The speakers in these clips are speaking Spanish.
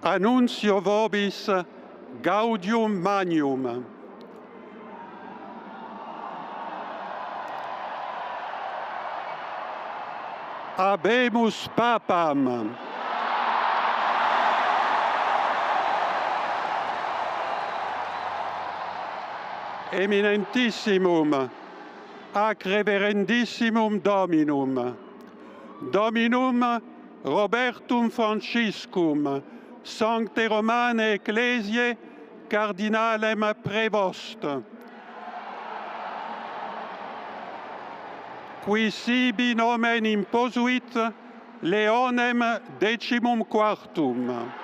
Annuncio vobis gaudium magnum. Habemus Papam. Eminentissimum, ac reverendissimum Dominum, Dominum Robertum Franciscum, Sancte Romane Ecclesiae, Cardinalem Prevost, qui sibi nomen imposuit Leonem XIV.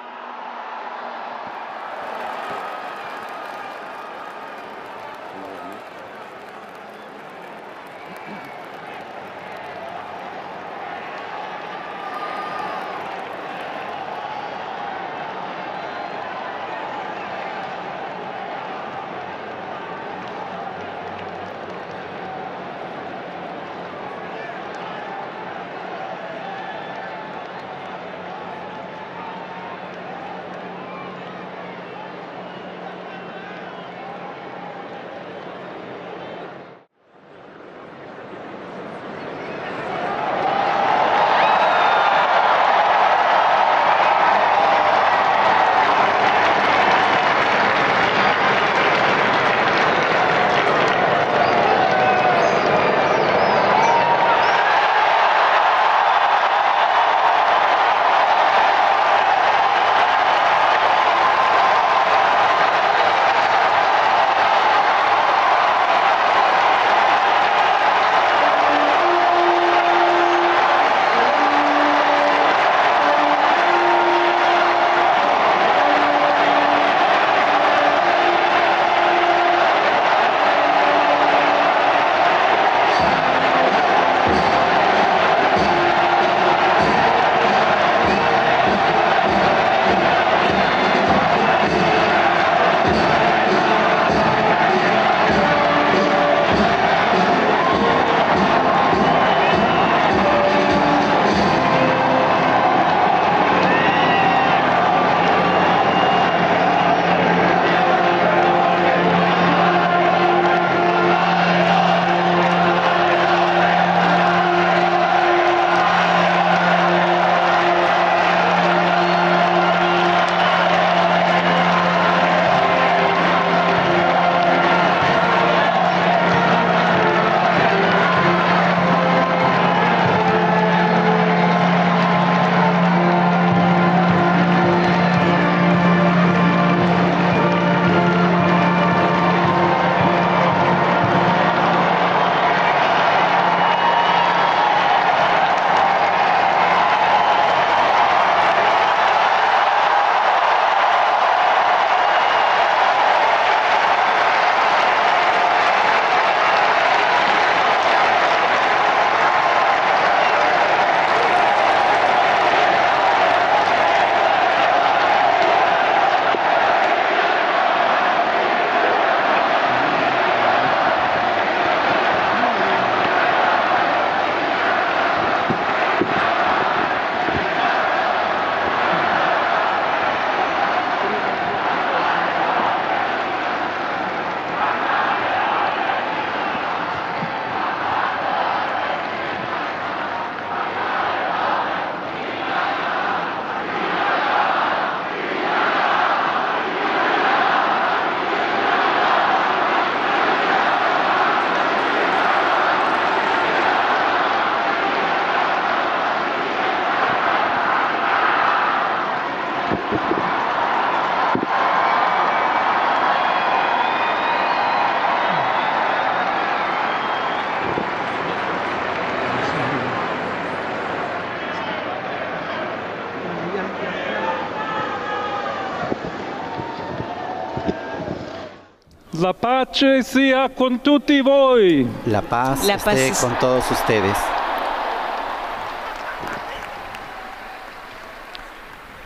La pace sia con tutti voi. La paz esté con todos ustedes.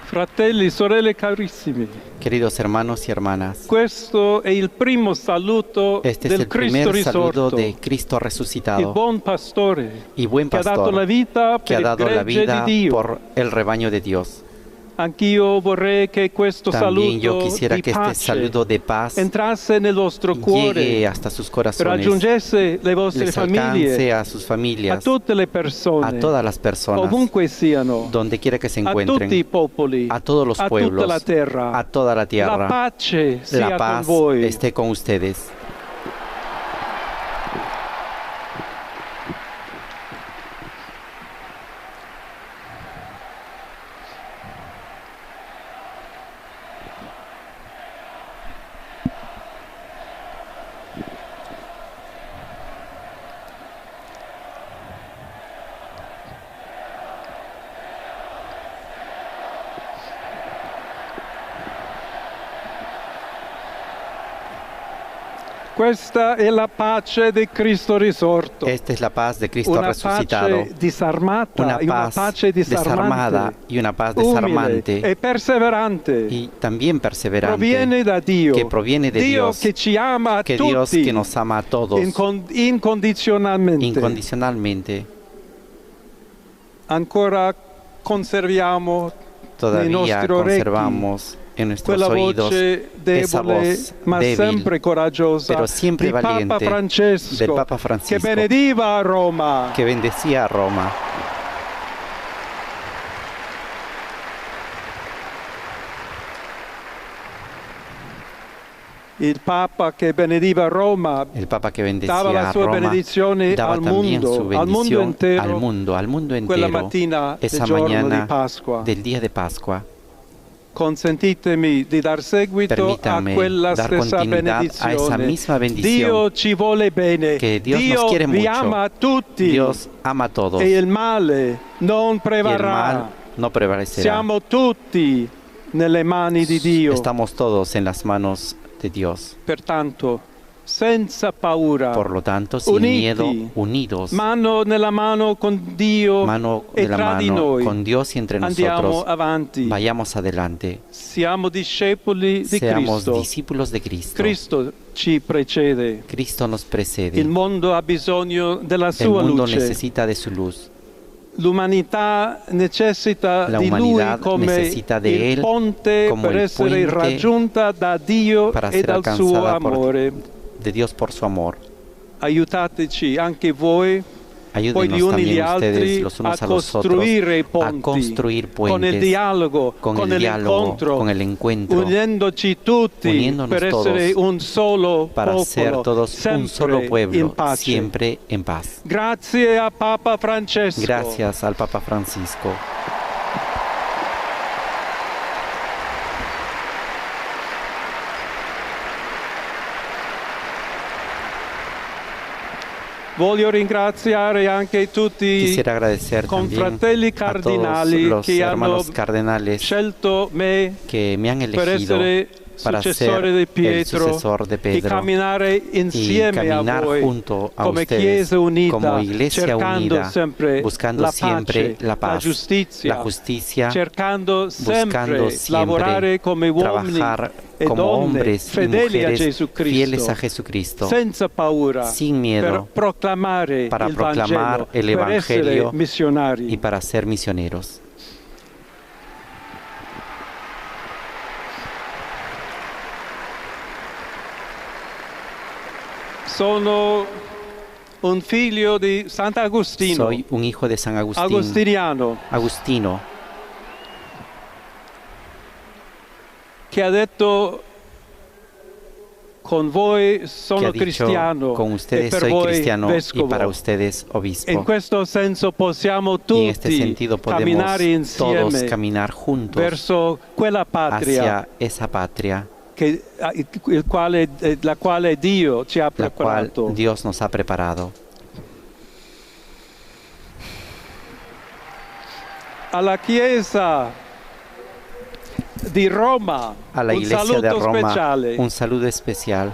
Fratelli, sorelle carissimi. Queridos hermanos y hermanas. Questo è il primo saluto este es del el primer Cristo saludo risorto, de Cristo resucitado. il buon pastore y buen che ha dato pastor la vita que per ha dado il la gregge vida di Dio. por el rebaño de Dios. Anch'io vorrei che questo También yo saluto quisiera di que este pace saludo de paz entrasse nel vostro llegue cuore, hasta sus corazones, raggiungesse le vostre les alcance famiglie, a sus a familias, tutte le a persone, todas las personas, ovunque siano, donde quiera que se a tutti i encuentren, popoli, a todos los a tutta pueblos, la terra. a toda la La tierra. pace sia La paz con voi. esté con ustedes. Questa è la pace di Cristo risorto. Esta es la paz de Cristo Una resucitado. pace disarmata, Una una paz pace desarmada y una paz desarmante umile e perseverante. y también perseverante, Proviene da Dio, que proviene de Dio Dios, che ci ama a que Dios tutti que nos ama a todos incondizionalmente. incondicionalmente. Ancora conserviamo nei Todavía nostri orecchi conservamos en nuestros quella oídos voce esa debole voz ma débil, sempre coraggiosa pero siempre di Papa valiente, del Francesco, Papa che Francisco, benediva a Roma. que bendecía a Roma. Il Papa che benediva Roma El Papa que dava la bendecía a sua Roma benedizione daba al también su mondo bendición intero, al mundo quella entero, mattina del esa giorno di mañana Pasqua. del día de Pascua. Consentitemi di dar seguito a Permítame quella dar stessa continuidad a esa benedizione. misma bendición. Dio ci vuole bene, Que Dios nos quiere vi mucho. ama a tutti Dios ama a todos e il male non y el prevarrà. mal no prevalecerá. Siamo tutti nelle mani di Dio. Estamos todos en las manos de Dios. Pertanto, senza paura, Por lo tanto, sin uniti, miedo, unidos, mano nella mano con Dio mano e de la tra di mano noi, con Dios y entre andiamo nosotros, avanti. vayamos adelante. Siamo discepoli di Seamos Cristo. discípulos de Cristo. Cristo ci precede. Cristo nos precede. Il mondo ha bisogno della El sua mundo luce. necesita de su luz. L'umanità necessita La di Lui humanidad come necesita de il Él ponte como per el essere puente raggiunta da Dio para e ser dal suo alcanzada amore. de Dios por su amor. Aiutateci anche voi, poi gli Ayúdenos uni gli también ustedes altri, los a unos a los otros costruire i a ponti construir con il puentes dialogo, con con el diálogo, l'incontro, con el encuentro, uniendoci tutti uniéndonos per essere todos un solo para popolo, ser todos un sempre solo in pueblo, pace. siempre en paz. Grazie a Papa Francesco. Gracias al Papa Francisco. Voglio ringraziare anche tutti Quisiera agradecer también confratelli a todos cardinali los che hanno hermanos cardenales scelto me que me han per elegido essere para ser successore di el Pietro sucesor de e Pedro camminare y insieme a caminar voi junto a come ustedes Chiesa unita, como iglesia cercando unida, sempre buscando la siempre pace, la paz, la giustizia, la justicia, cercando buscando sempre siempre lavorare come uomini trabajar e como donne hombres y fedeli a mujeres Gesù fieles Cristo, a Jesucristo, senza paura, sin miedo, per proclamare para il proclamar Vangelo, el per essere Evangelio missionari. y para ser misioneros. Sono un figlio di Sant'Agostino, Soy un hijo de San Agustín, agostiniano, Agustino, che ha detto con voi que sono ha dicho, cristiano con e ustedes per soy voi cristiano y vescovo. para ustedes In obispo. questo senso possiamo Y en este tutti sentido podemos camminare todos insieme caminar juntos verso quella patria hacia esa patria, la quale Dio ci ha la cual preparato. Dios nos ha preparado. Alla Chiesa di Roma, A la un iglesia saluto de Roma, speciale. un saludo especial.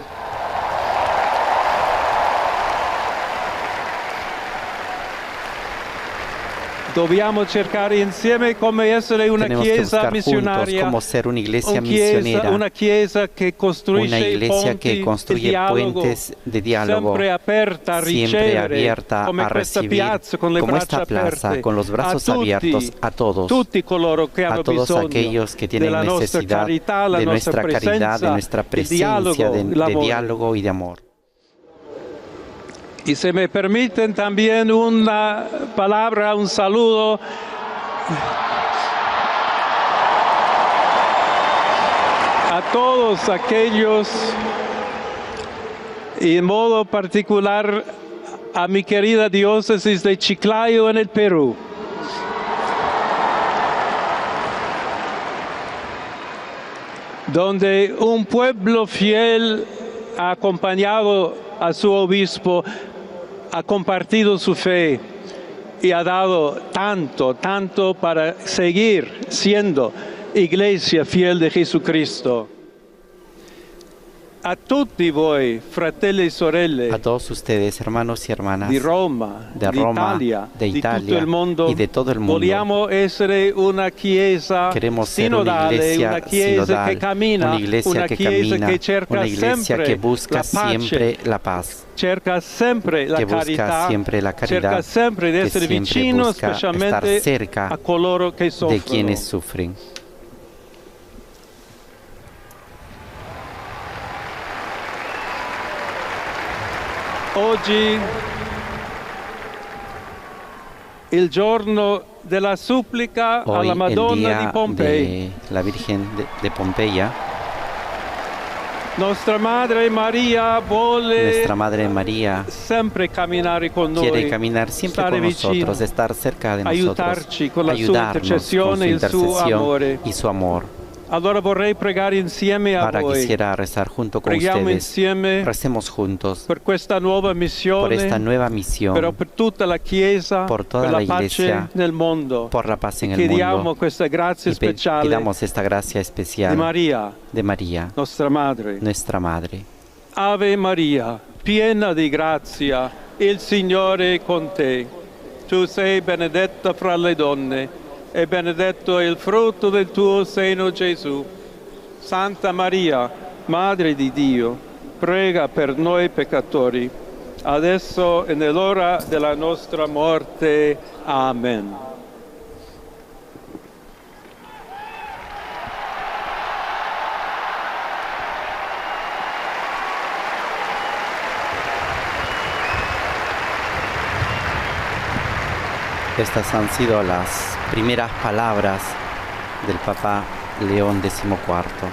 Dobbiamo cercare insieme come essere una Tenemos que chiesa buscar juntos missionaria, cómo ser una iglesia misionera, una chiesa che una costruisce iglesia ponti que construye puentes de diálogo, sempre aperta a siempre ricevere, abierta come a questa recibir, piazza con le como braccia esta plaza, aperte, con los brazos a tutti, abiertos a todos, tutti coloro che hanno a todos bisogno aquellos que tienen della nostra necesidad carità, la de nostra nuestra caridad, de nuestra presencia, de diálogo y de amor. Y si me permiten también una palabra, un saludo a todos aquellos, y en modo particular a mi querida diócesis de Chiclayo en el Perú. Donde un pueblo fiel ha acompañado a su obispo, ha compartido su fe y ha dado tanto para seguir siendo iglesia fiel de Jesucristo. A tutti voi, fratelli e sorelle, A todos ustedes, hermanos y hermanas di Roma, de Roma, de di Italia tutto il mondo, y de todo el mundo, vogliamo essere una chiesa queremos ser una sinodale, iglesia una chiesa sinodal, che cammina, una iglesia que camina, che cerca una iglesia sempre que busca la pace, siempre la paz, cerca sempre la que busca carità, siempre la caridad, cerca sempre di que essere siempre vicino busca specialmente estar cerca a coloro che de soffrono. quienes sufren. Oggi il giorno della supplica Hoy alla el Madonna di día Pompei. de la Virgen de Pompeya, Nostra Madre Maria vuole nuestra Madre María sempre camminare con noi, quiere caminar siempre stare con vicino, nosotros, estar cerca de nosotros, aiutarci con la sua ayudarnos con intercessione su e il suo intercesión amore. y su amor. Allora vorrei pregare insieme a Ahora voi. quisiera rezar junto con Preghiamo ustedes. insieme Recemos juntos per questa nuova por missione, esta nueva misión, però per tutta la Chiesa, por toda per la la pace Iglesia, nel mondo. por la paz en el Chiediamo mundo. questa grazia Y speciale pidamos esta gracia di especial Maria, de María, nostra Madre. nuestra Madre. Ave Maria, piena di grazia, il Signore è con te. Tu sei benedetta fra le donne e benedetto è il frutto del tuo seno, Gesù. Santa Maria, Madre di Dio, prega per noi peccatori, adesso e nell'ora della nostra morte. Amen. Estas han sido las primeras palabras del Papa León XIV.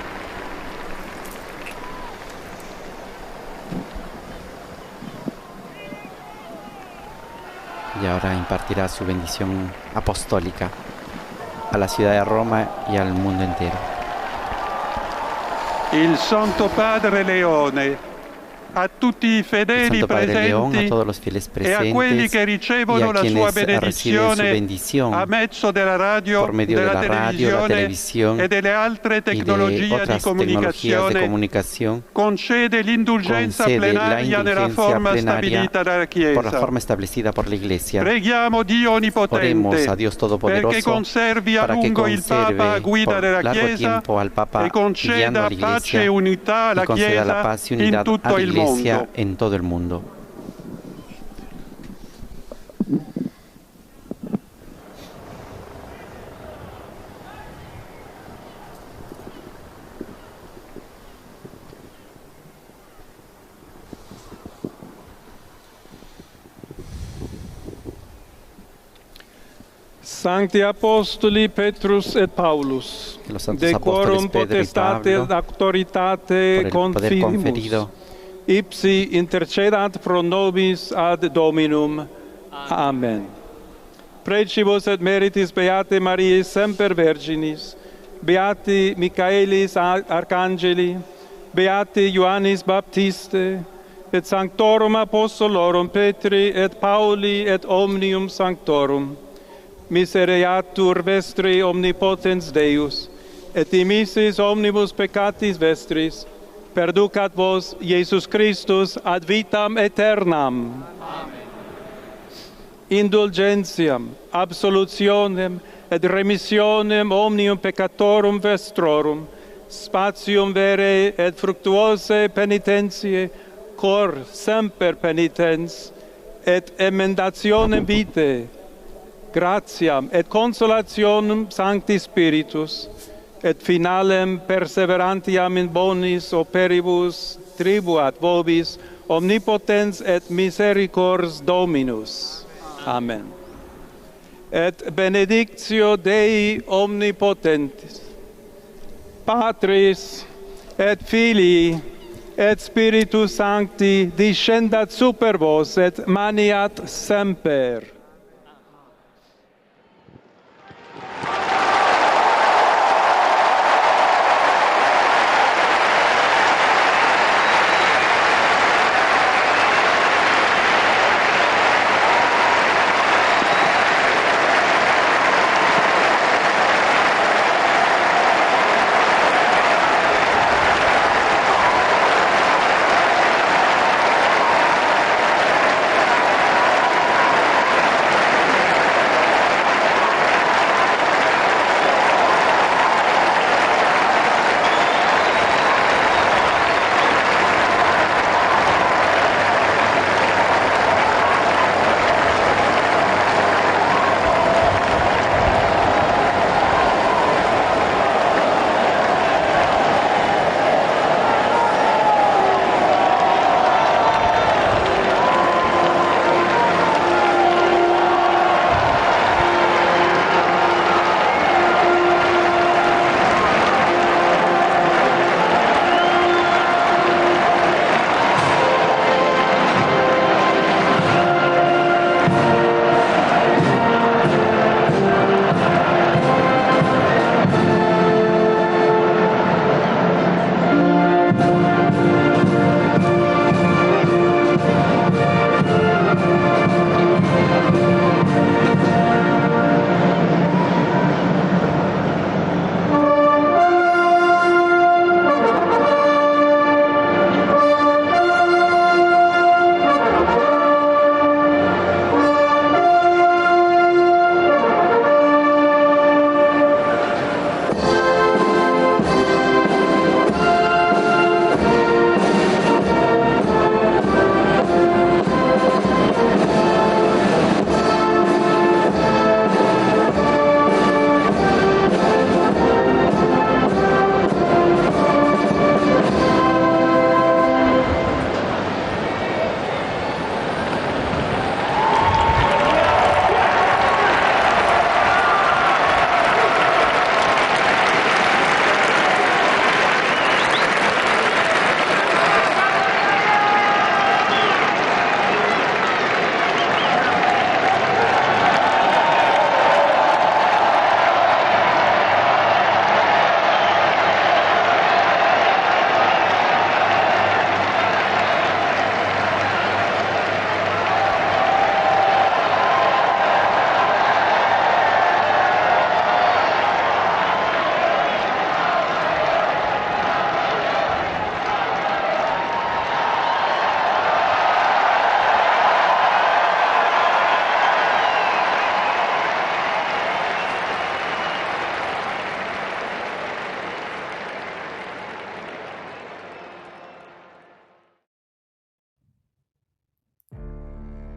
Y ahora impartirá su bendición apostólica a la ciudad de Roma y al mundo entero. Il Santo Padre Leone, a tutti i El fedeli Santo Padre León, a presenti todos los fieles e a quelli presentes che y ricevono a la sua quienes reciben su benedizione bendición a mezzo della radio, por medio de della la radio, la televisione televisión e delle altre y de tecnologie di otras tecnologías de comunicazione, comunicación, concede l'indulgenza concede la plenaria nella indulgencia forma plenaria stabilita dalla por la Chiesa. forma establecida por la Iglesia. Preghiamo Dio Oremos Onnipotente a Dios perché Todopoderoso conservi a para que lungo il Papa a conserve guida por della largo Chiesa tiempo al Papa e guiando conceda la pace Iglesia e unità y alla conceda la Chiesa paz y in unidad a tutto la il Iglesia mondo. en todo el mundo. Sancti Apostoli Petrus et Paulus, Que los santos de quorum apóstoles Pedro y potestate Pablo, autoritate por el poder confidimus, conferido, ipsi intercedant pro nobis ad Dominum. Amen. Precibus et meritis Beate Mariae semper Virginis, Beati Michaelis Arcangeli, Beati Ioannis Baptiste, et Sanctorum Apostolorum Petri et Pauli et omnium Sanctorum. Misereatur vestri omnipotens Deus, et dimissis omnibus peccatis vestris, perducat vos Iesus Christus ad vitam aeternam. Amen. indulgentiam, absolutionem et remissionem omnium peccatorum vestrorum, spatium vere et fructuose penitentiae, cor semper penitens, et emendationem vitae, gratiam et consolationem Sancti Spiritus, et finalem perseverantiam in bonis operibus tribuat vobis omnipotens et misericors Dominus. Amen. Et benedictio Dei omnipotentis, Patris et Filii et Spiritus Sancti descendat super vos et maniat semper.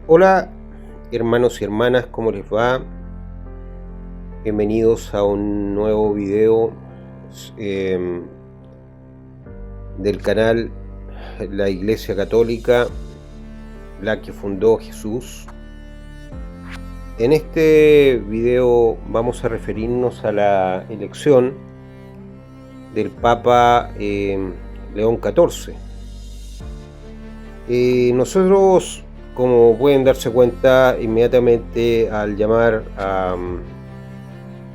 Hola hermanos y hermanas, ¿cómo les va? Bienvenidos a un nuevo video del canal La Iglesia Católica, la que fundó Jesús. En este video vamos a referirnos a la elección del Papa León XIV. Nosotros, como pueden darse cuenta, inmediatamente al llamar a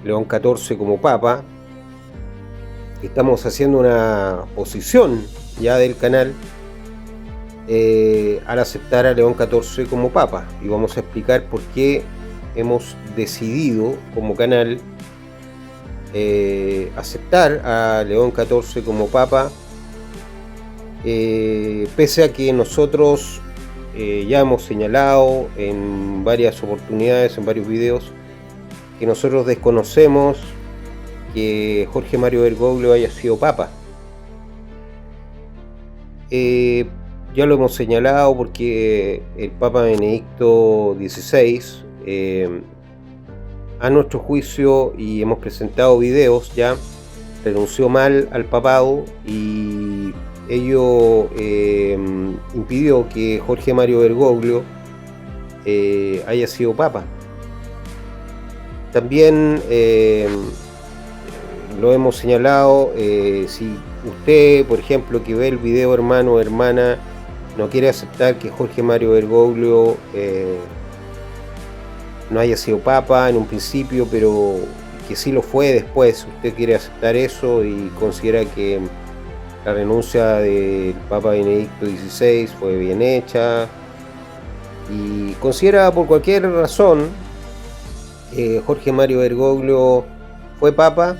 León XIV como Papa, estamos haciendo una posición ya del canal al aceptar a León XIV como Papa, y vamos a explicar por qué hemos decidido como canal aceptar a León XIV como Papa, pese a que nosotros ya hemos señalado en varias oportunidades, en varios videos, que nosotros desconocemos que Jorge Mario Bergoglio haya sido papa. Ya lo hemos señalado porque el Papa Benedicto XVI, a nuestro juicio, y hemos presentado videos ya, renunció mal al papado y ello impidió que Jorge Mario Bergoglio haya sido papa. También lo hemos señalado, si usted, por ejemplo, que ve el video, hermano o hermana, no quiere aceptar que Jorge Mario Bergoglio no haya sido papa en un principio, pero que sí lo fue después, usted quiere aceptar eso y considera que la renuncia del Papa Benedicto XVI fue bien hecha, y considera por cualquier razón que Jorge Mario Bergoglio fue papa,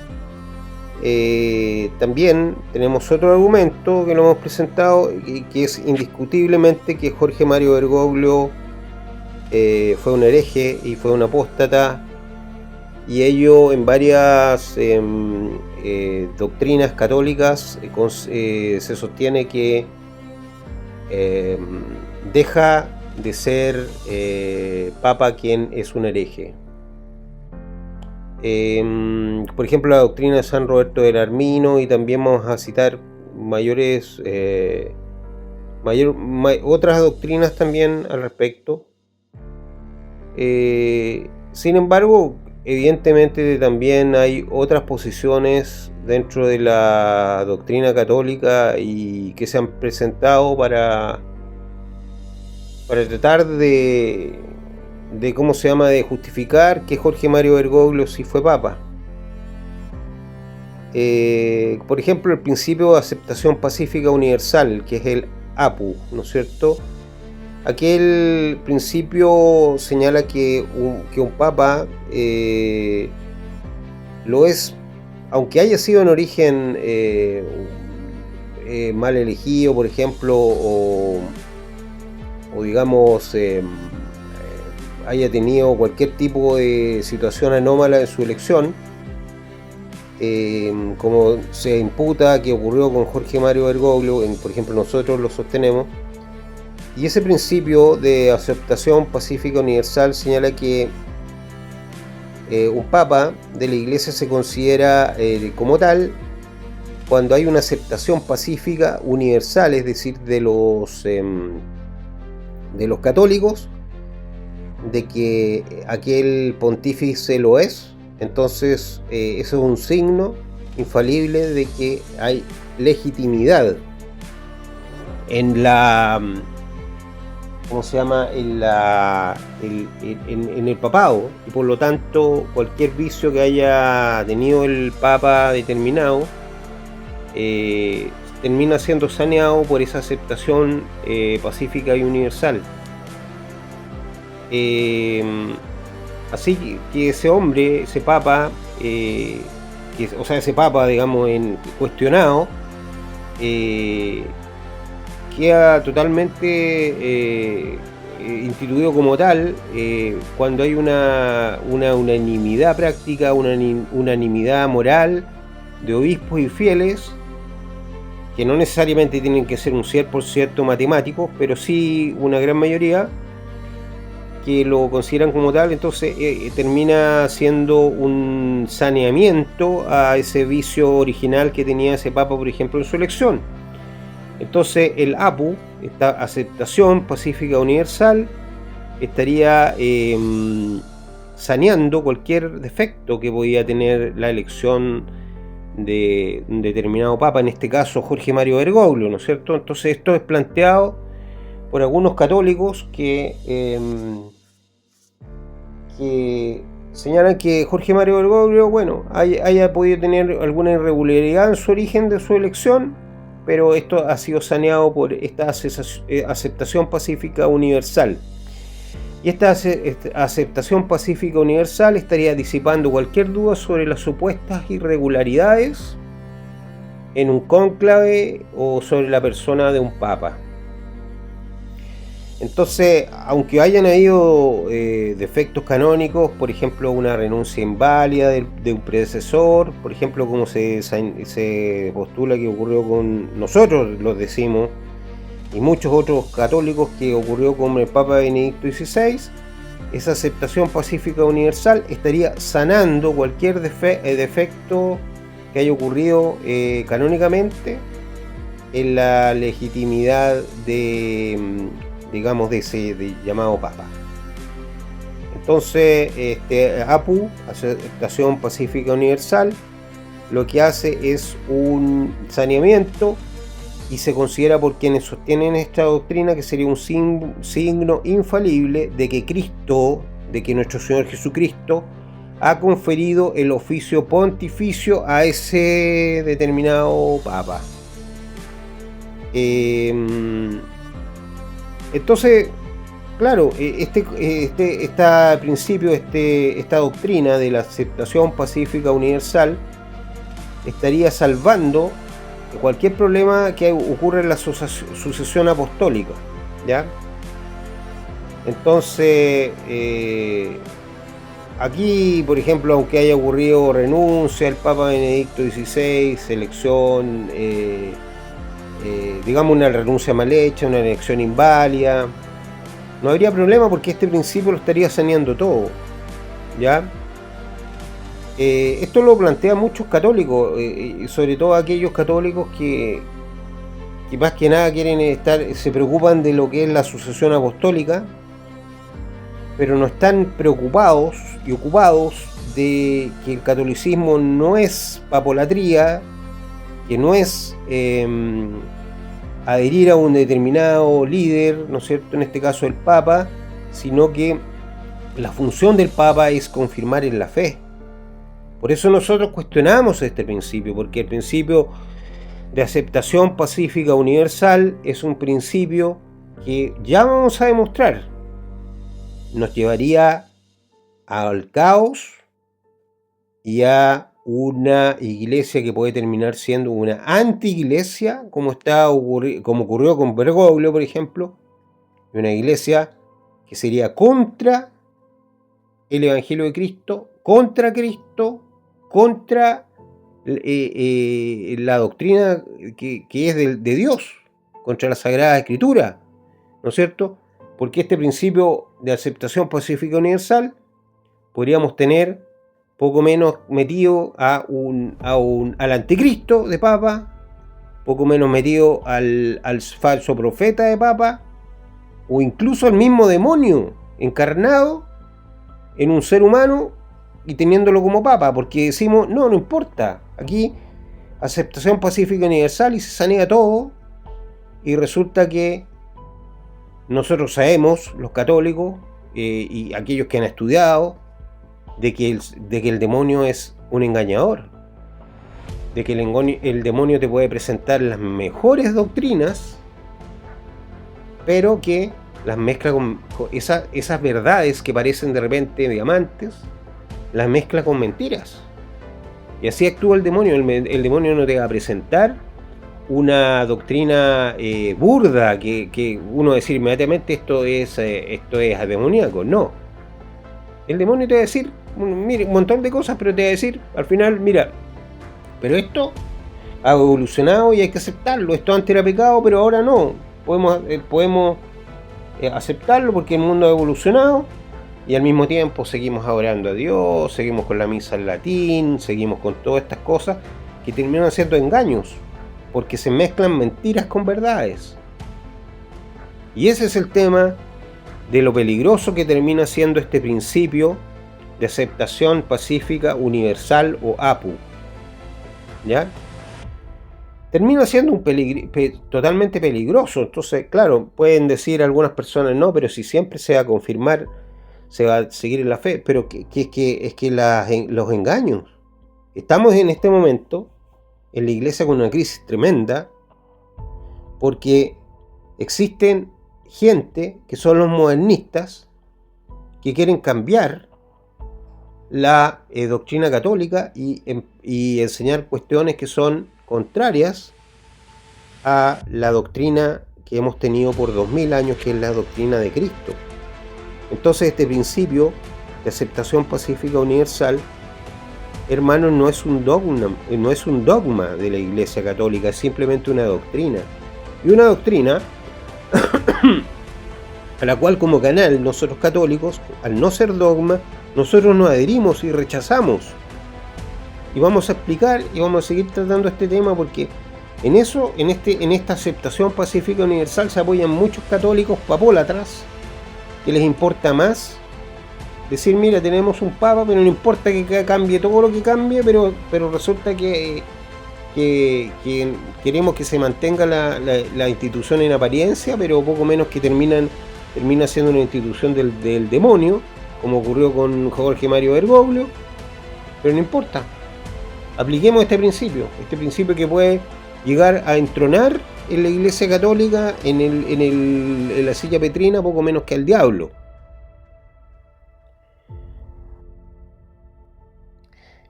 también tenemos otro argumento que lo hemos presentado, que es indiscutiblemente que Jorge Mario Bergoglio fue un hereje y fue un apóstata, y ello en varias doctrinas católicas se sostiene que deja de ser papa quien es un hereje. Por ejemplo, la doctrina de San Roberto del Armino, y también vamos a citar otras doctrinas también al respecto. Sin embargo, evidentemente también hay otras posiciones dentro de la doctrina católica y que se han presentado para tratar de de justificar que Jorge Mario Bergoglio sí fue papa. Por ejemplo, el principio de aceptación pacífica universal, que es el APU, ¿no es cierto? Aquel principio señala que un papa lo es, aunque haya sido en origen mal elegido, por ejemplo, o digamos haya tenido cualquier tipo de situación anómala en su elección, como se imputa que ocurrió con Jorge Mario Bergoglio, por ejemplo, nosotros lo sostenemos. Y ese principio de aceptación pacífica universal señala que un papa de la Iglesia se considera como tal cuando hay una aceptación pacífica universal, es decir, de los católicos, de que aquel pontífice lo es. Entonces eso es un signo infalible de que hay legitimidad en la en el papado, y por lo tanto cualquier vicio que haya tenido el papa determinado termina siendo saneado por esa aceptación pacífica y universal. Así que ese hombre, ese papa, ese papa, digamos, cuestionado, queda totalmente instituido como tal cuando hay una unanimidad práctica, una unanimidad moral de obispos y fieles, que no necesariamente tienen que ser un 100% matemáticos, pero sí una gran mayoría que lo consideran como tal. Entonces termina siendo un saneamiento a ese vicio original que tenía ese papa, por ejemplo, en su elección. Entonces el APU, esta aceptación pacífica universal, estaría saneando cualquier defecto que podía tener la elección de un determinado papa, en este caso Jorge Mario Bergoglio, ¿no es cierto? Entonces esto es planteado por algunos católicos que señalan que Jorge Mario Bergoglio, bueno, haya podido tener alguna irregularidad en su origen de su elección, pero esto ha sido saneado por esta aceptación pacífica universal. Y esta aceptación pacífica universal estaría disipando cualquier duda sobre las supuestas irregularidades en un cónclave o sobre la persona de un papa. Entonces, aunque hayan habido defectos canónicos, por ejemplo, una renuncia inválida de un predecesor, por ejemplo, como se postula que ocurrió con nosotros, lo decimos, y muchos otros católicos, que ocurrió con el Papa Benedicto XVI, esa aceptación pacífica universal estaría sanando cualquier defecto que haya ocurrido canónicamente en la legitimidad de ese llamado Papa. Entonces, APU, Aceptación Pacífica Universal, lo que hace es un saneamiento y se considera por quienes sostienen esta doctrina que sería un signo infalible de que nuestro Señor Jesucristo ha conferido el oficio pontificio a ese determinado Papa. Entonces, claro, esta doctrina de la aceptación pacífica universal estaría salvando cualquier problema que ocurra en la sucesión apostólica, ¿ya? Entonces, aquí, por ejemplo, aunque haya ocurrido renuncia al Papa Benedicto XVI, elección, digamos una renuncia mal hecha, una elección inválida, no habría problema porque este principio lo estaría saneando todo, ¿ya? Esto lo plantean muchos católicos, sobre todo aquellos católicos que más que nada se preocupan de lo que es la sucesión apostólica, pero no están preocupados y ocupados de que el catolicismo no es papolatría, que no es adherir a un determinado líder, ¿no es cierto?, en este caso el Papa, sino que la función del Papa es confirmar en la fe. Por eso nosotros cuestionamos este principio, porque el principio de aceptación pacífica universal es un principio que ya vamos a demostrar nos llevaría al caos y a una iglesia que puede terminar siendo una anti-iglesia, como ocurrió con Bergoglio, por ejemplo, una iglesia que sería contra el Evangelio de Cristo, contra la doctrina que es de Dios, contra la Sagrada Escritura, ¿no es cierto? Porque este principio de aceptación pacífica universal podríamos tener poco menos metido al anticristo de Papa, poco menos metido al falso profeta de Papa, o incluso al mismo demonio encarnado en un ser humano y teniéndolo como Papa, porque decimos, no importa, aquí aceptación pacífica universal y se sanea todo, y resulta que nosotros sabemos, los católicos y aquellos que han estudiado, de que el demonio es un engañador, de que el demonio te puede presentar las mejores doctrinas, pero que las mezcla con esas verdades que parecen de repente diamantes, las mezcla con mentiras. Y así actúa el demonio. El demonio no te va a presentar una doctrina burda que uno decir inmediatamente esto es demoníaco. No. El demonio te va a decir un montón de cosas, pero te va a decir al final, mira, pero esto ha evolucionado y hay que aceptarlo. Esto antes era pecado, pero ahora no. Podemos aceptarlo porque el mundo ha evolucionado y al mismo tiempo seguimos adorando a Dios, seguimos con la misa en latín, seguimos con todas estas cosas que terminan siendo engaños, porque se mezclan mentiras con verdades. Y ese es el tema de lo peligroso que termina siendo este principio de aceptación pacífica universal o APU. ¿Ya? Termina siendo totalmente peligroso. Entonces, claro, pueden decir algunas personas, no, pero si siempre se va a confirmar, se va a seguir en la fe, pero los engaños. Estamos en este momento en la iglesia con una crisis tremenda, porque existen gente que son los modernistas que quieren cambiar la doctrina católica y enseñar cuestiones que son contrarias a la doctrina que hemos tenido por 2000 años, que es la doctrina de Cristo. Entonces este principio de aceptación pacífica universal, hermanos, no es un dogma de la Iglesia Católica, es simplemente una doctrina. Y una doctrina a la cual como canal nosotros católicos, al no ser dogma, nosotros nos adherimos y rechazamos. Y vamos a explicar y vamos a seguir tratando este tema porque en esta aceptación pacífica universal se apoyan muchos católicos papólatras que les importa más decir, mira, tenemos un papa, pero no importa que cambie todo lo que cambie, pero resulta que queremos que se mantenga la institución en apariencia, pero poco menos que termina siendo una institución del demonio, como ocurrió con Jorge Mario Bergoglio. Pero no importa, apliquemos este principio que puede llegar a entronar en la Iglesia Católica, en la silla petrina, poco menos que al diablo.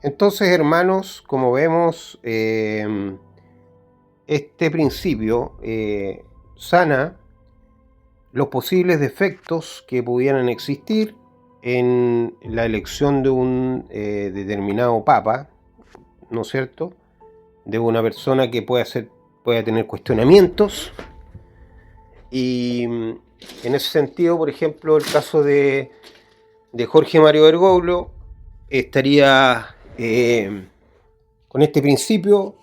Entonces, hermanos, como vemos, este principio sana los posibles defectos que pudieran existir en la elección de un determinado papa, ¿no es cierto?, de una persona que pueda tener cuestionamientos. Y en ese sentido, por ejemplo, el caso de Jorge Mario Bergoglio estaría con este principio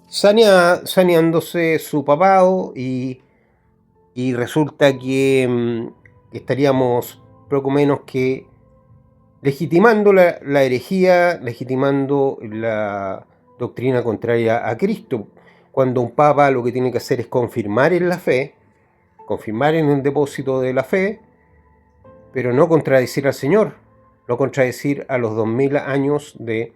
saneándose su papado, y resulta que estaríamos poco menos que legitimando la herejía, legitimando la doctrina contraria a Cristo, cuando un papa lo que tiene que hacer es confirmar en la fe, confirmar en el depósito de la fe, pero no contradecir al Señor, no contradecir a los 2000 años de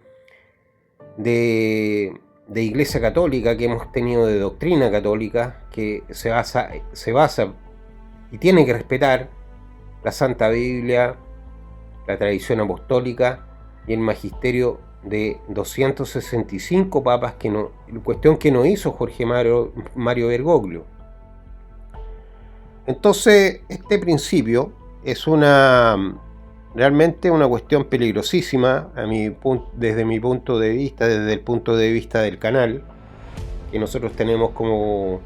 Iglesia Católica que hemos tenido, de doctrina católica, que se basa y tiene que respetar la Santa Biblia, la tradición apostólica y el magisterio de 265 papas, cuestión que no hizo Jorge Mario Bergoglio. Entonces, este principio es realmente una cuestión peligrosísima desde mi punto de vista, desde el punto de vista del canal que nosotros tenemos como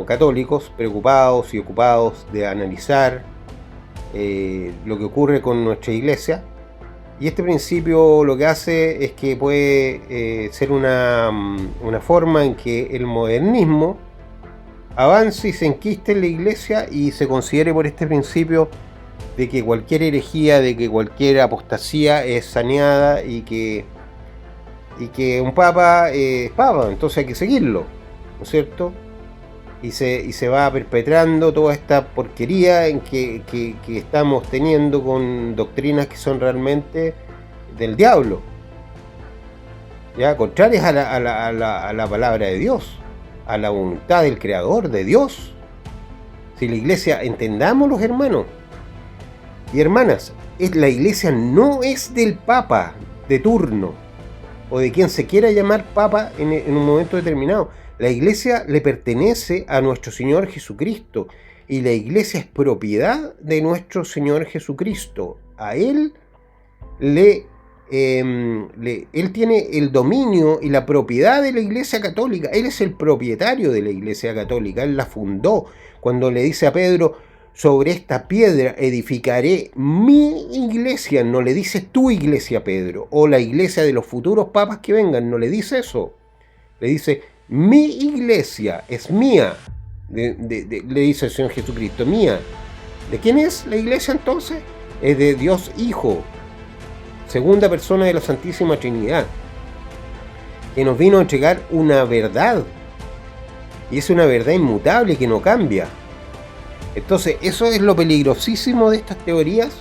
católicos, preocupados y ocupados de analizar lo que ocurre con nuestra iglesia. Y este principio lo que hace es que puede ser una forma en que el modernismo avance y se enquiste en la iglesia y se considere por este principio de que cualquier herejía, de que cualquier apostasía es saneada, y que un papa es papa, entonces hay que seguirlo, ¿no es cierto? Y se va perpetrando toda esta porquería en que estamos teniendo con doctrinas que son realmente del diablo, ya contrarias a la palabra de Dios, a la voluntad del Creador, de Dios. Si la iglesia, entendámoslo, hermanos y hermanas, la iglesia no es del papa de turno o de quien se quiera llamar papa en un momento determinado. La iglesia le pertenece a nuestro Señor Jesucristo, y la iglesia es propiedad de nuestro Señor Jesucristo. A Él Él tiene el dominio y la propiedad de la Iglesia Católica. Él es el propietario de la Iglesia Católica. Él la fundó. Cuando le dice a Pedro, sobre esta piedra edificaré mi iglesia, no le dice tu iglesia, Pedro, o la iglesia de los futuros papas que vengan, no le dice eso. Le dice, mi iglesia es mía, le dice el Señor Jesucristo, mía. ¿De quién es la iglesia entonces? Es de Dios Hijo, segunda persona de la Santísima Trinidad, que nos vino a entregar una verdad, y es una verdad inmutable que no cambia. Entonces, eso es lo peligrosísimo de estas teorías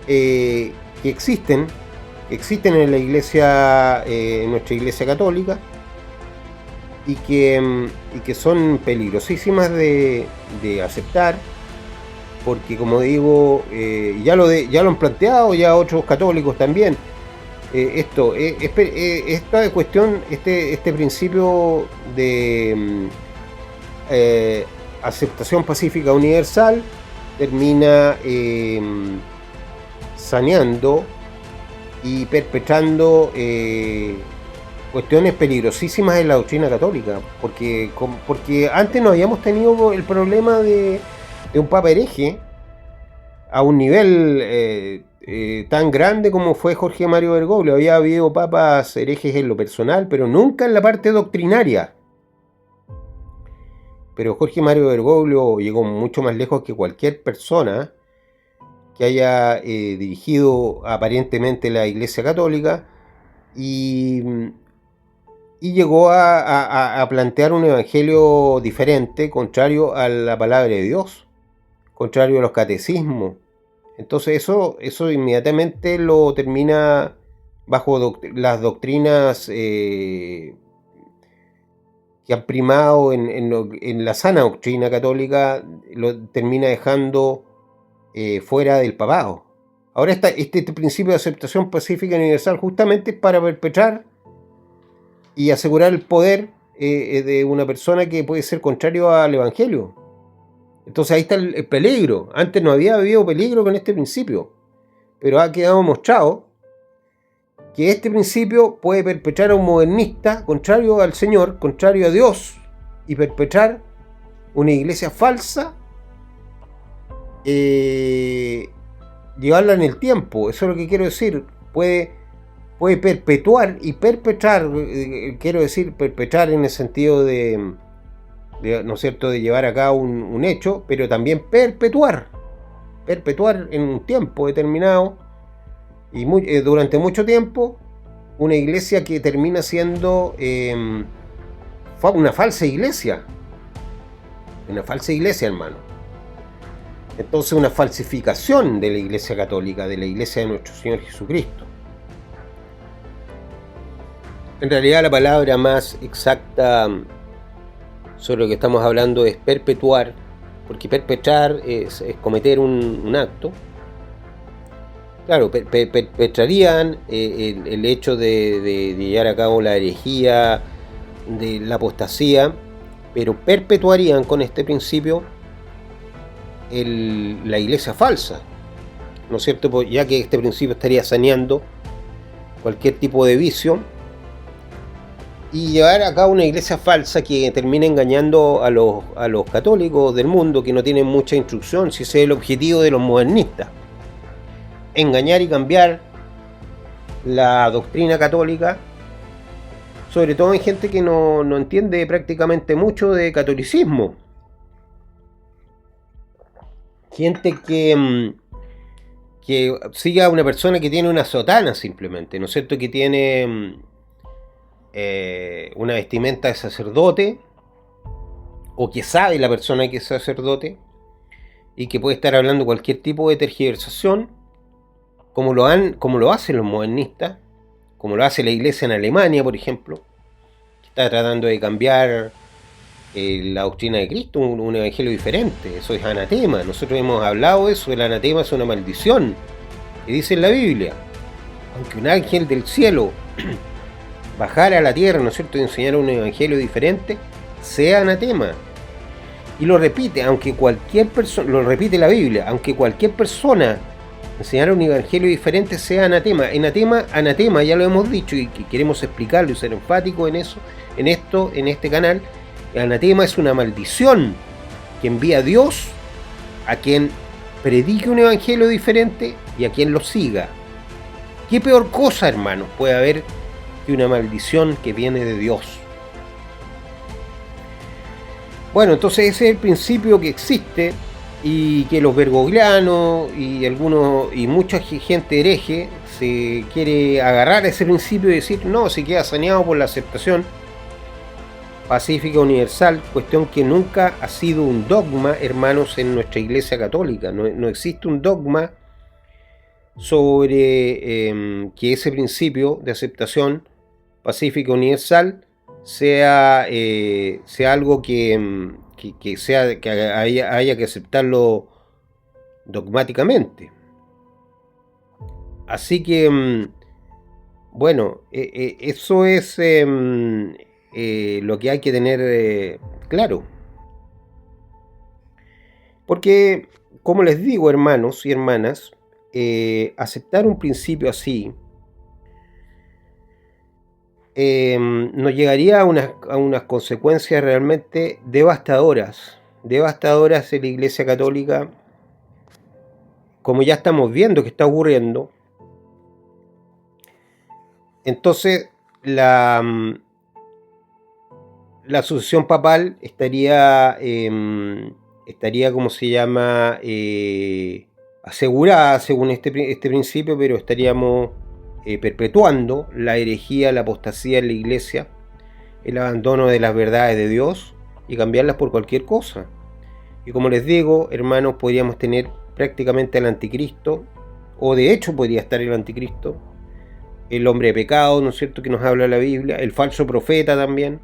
que existen en la iglesia, en nuestra iglesia católica, y que son peligrosísimas de aceptar, porque, como digo, ya lo han planteado ya otros católicos también. esta cuestión, este principio de aceptación pacífica universal termina saneando y perpetrando cuestiones peligrosísimas en la doctrina católica, porque antes no habíamos tenido el problema de un papa hereje a un nivel tan grande como fue Jorge Mario Bergoglio. Había habido papas herejes en lo personal, pero nunca en la parte doctrinaria. Pero Jorge Mario Bergoglio llegó mucho más lejos que cualquier persona que haya dirigido aparentemente la Iglesia Católica y llegó a plantear un evangelio diferente, contrario a la palabra de Dios, contrario a los catecismos. Entonces eso inmediatamente lo termina bajo las doctrinas que han primado en la sana doctrina católica, lo termina dejando fuera del papado. Ahora este principio de aceptación pacífica universal justamente es para perpetrar y asegurar el poder de una persona que puede ser contrario al Evangelio. Entonces ahí está el peligro. Antes no había habido peligro con este principio, pero ha quedado mostrado que este principio puede perpetrar a un modernista contrario al Señor, contrario a Dios, y perpetrar una iglesia falsa, llevarla en el tiempo. Eso es lo que quiero decir. Puede perpetuar y perpetrar, quiero decir, perpetrar en el sentido de ¿no es cierto?, de llevar a cabo un hecho, pero también perpetuar en un tiempo determinado y durante mucho tiempo una iglesia que termina siendo una falsa iglesia, hermano. Entonces una falsificación de la Iglesia Católica, de la Iglesia de nuestro Señor Jesucristo. En realidad la palabra más exacta sobre lo que estamos hablando es perpetuar, porque perpetrar es cometer un acto. Claro, perpetrarían el hecho de llevar a cabo la herejía, de la apostasía, pero perpetuarían con este principio la iglesia falsa, ¿no es cierto? Ya que este principio estaría saneando cualquier tipo de vicio y llevar a cabo una iglesia falsa que termine engañando a los católicos del mundo que no tienen mucha instrucción, si ese es el objetivo de los modernistas: engañar y cambiar la doctrina católica, sobre todo en gente que no entiende prácticamente mucho de catolicismo, gente que siga a una persona que tiene una sotana simplemente, ¿no es cierto?, que tiene una vestimenta de sacerdote, o que sabe la persona que es sacerdote y que puede estar hablando cualquier tipo de tergiversación, como lo hacen los modernistas, como lo hace la iglesia en Alemania, por ejemplo, que está tratando de cambiar la doctrina de Cristo, un evangelio diferente. Eso es anatema. Nosotros hemos hablado de eso. El anatema es una maldición, que dice en la Biblia: aunque un ángel del cielo bajara a la tierra, ¿no es cierto?, y enseñara un evangelio diferente, sea anatema. Y lo repite, aunque cualquier persona, lo repite la Biblia, aunque cualquier persona enseñara un evangelio diferente, sea anatema. Anatema, ya lo hemos dicho y que queremos explicarlo y ser enfático en eso, en este canal. El anatema es una maldición que envía Dios a quien predique un evangelio diferente y a quien lo siga. ¿Qué peor cosa, hermanos, puede haber que una maldición que viene de Dios? Bueno, entonces ese es el principio que existe y que los bergoglianos y mucha gente hereje se quiere agarrar a ese principio y decir: no, se queda saneado por la aceptación pacífica universal, cuestión que nunca ha sido un dogma, hermanos, en nuestra Iglesia Católica. No existe un dogma sobre que ese principio de aceptación pacífica universal sea algo que haya que aceptarlo dogmáticamente. Así que Bueno, eso es lo que hay que tener claro. Porque, como les digo, hermanos y hermanas, aceptar un principio así nos llegaría a unas consecuencias realmente devastadoras en la Iglesia Católica, como ya estamos viendo que está ocurriendo. Entonces la sucesión papal estaría, ¿cómo se llama?, asegurada según este principio, pero estaríamos perpetuando la herejía, la apostasía en la Iglesia, el abandono de las verdades de Dios y cambiarlas por cualquier cosa. Y como les digo, hermanos, podríamos tener prácticamente al anticristo, o de hecho podría estar el anticristo, el hombre de pecado, ¿no es cierto?, que nos habla la Biblia, el falso profeta también,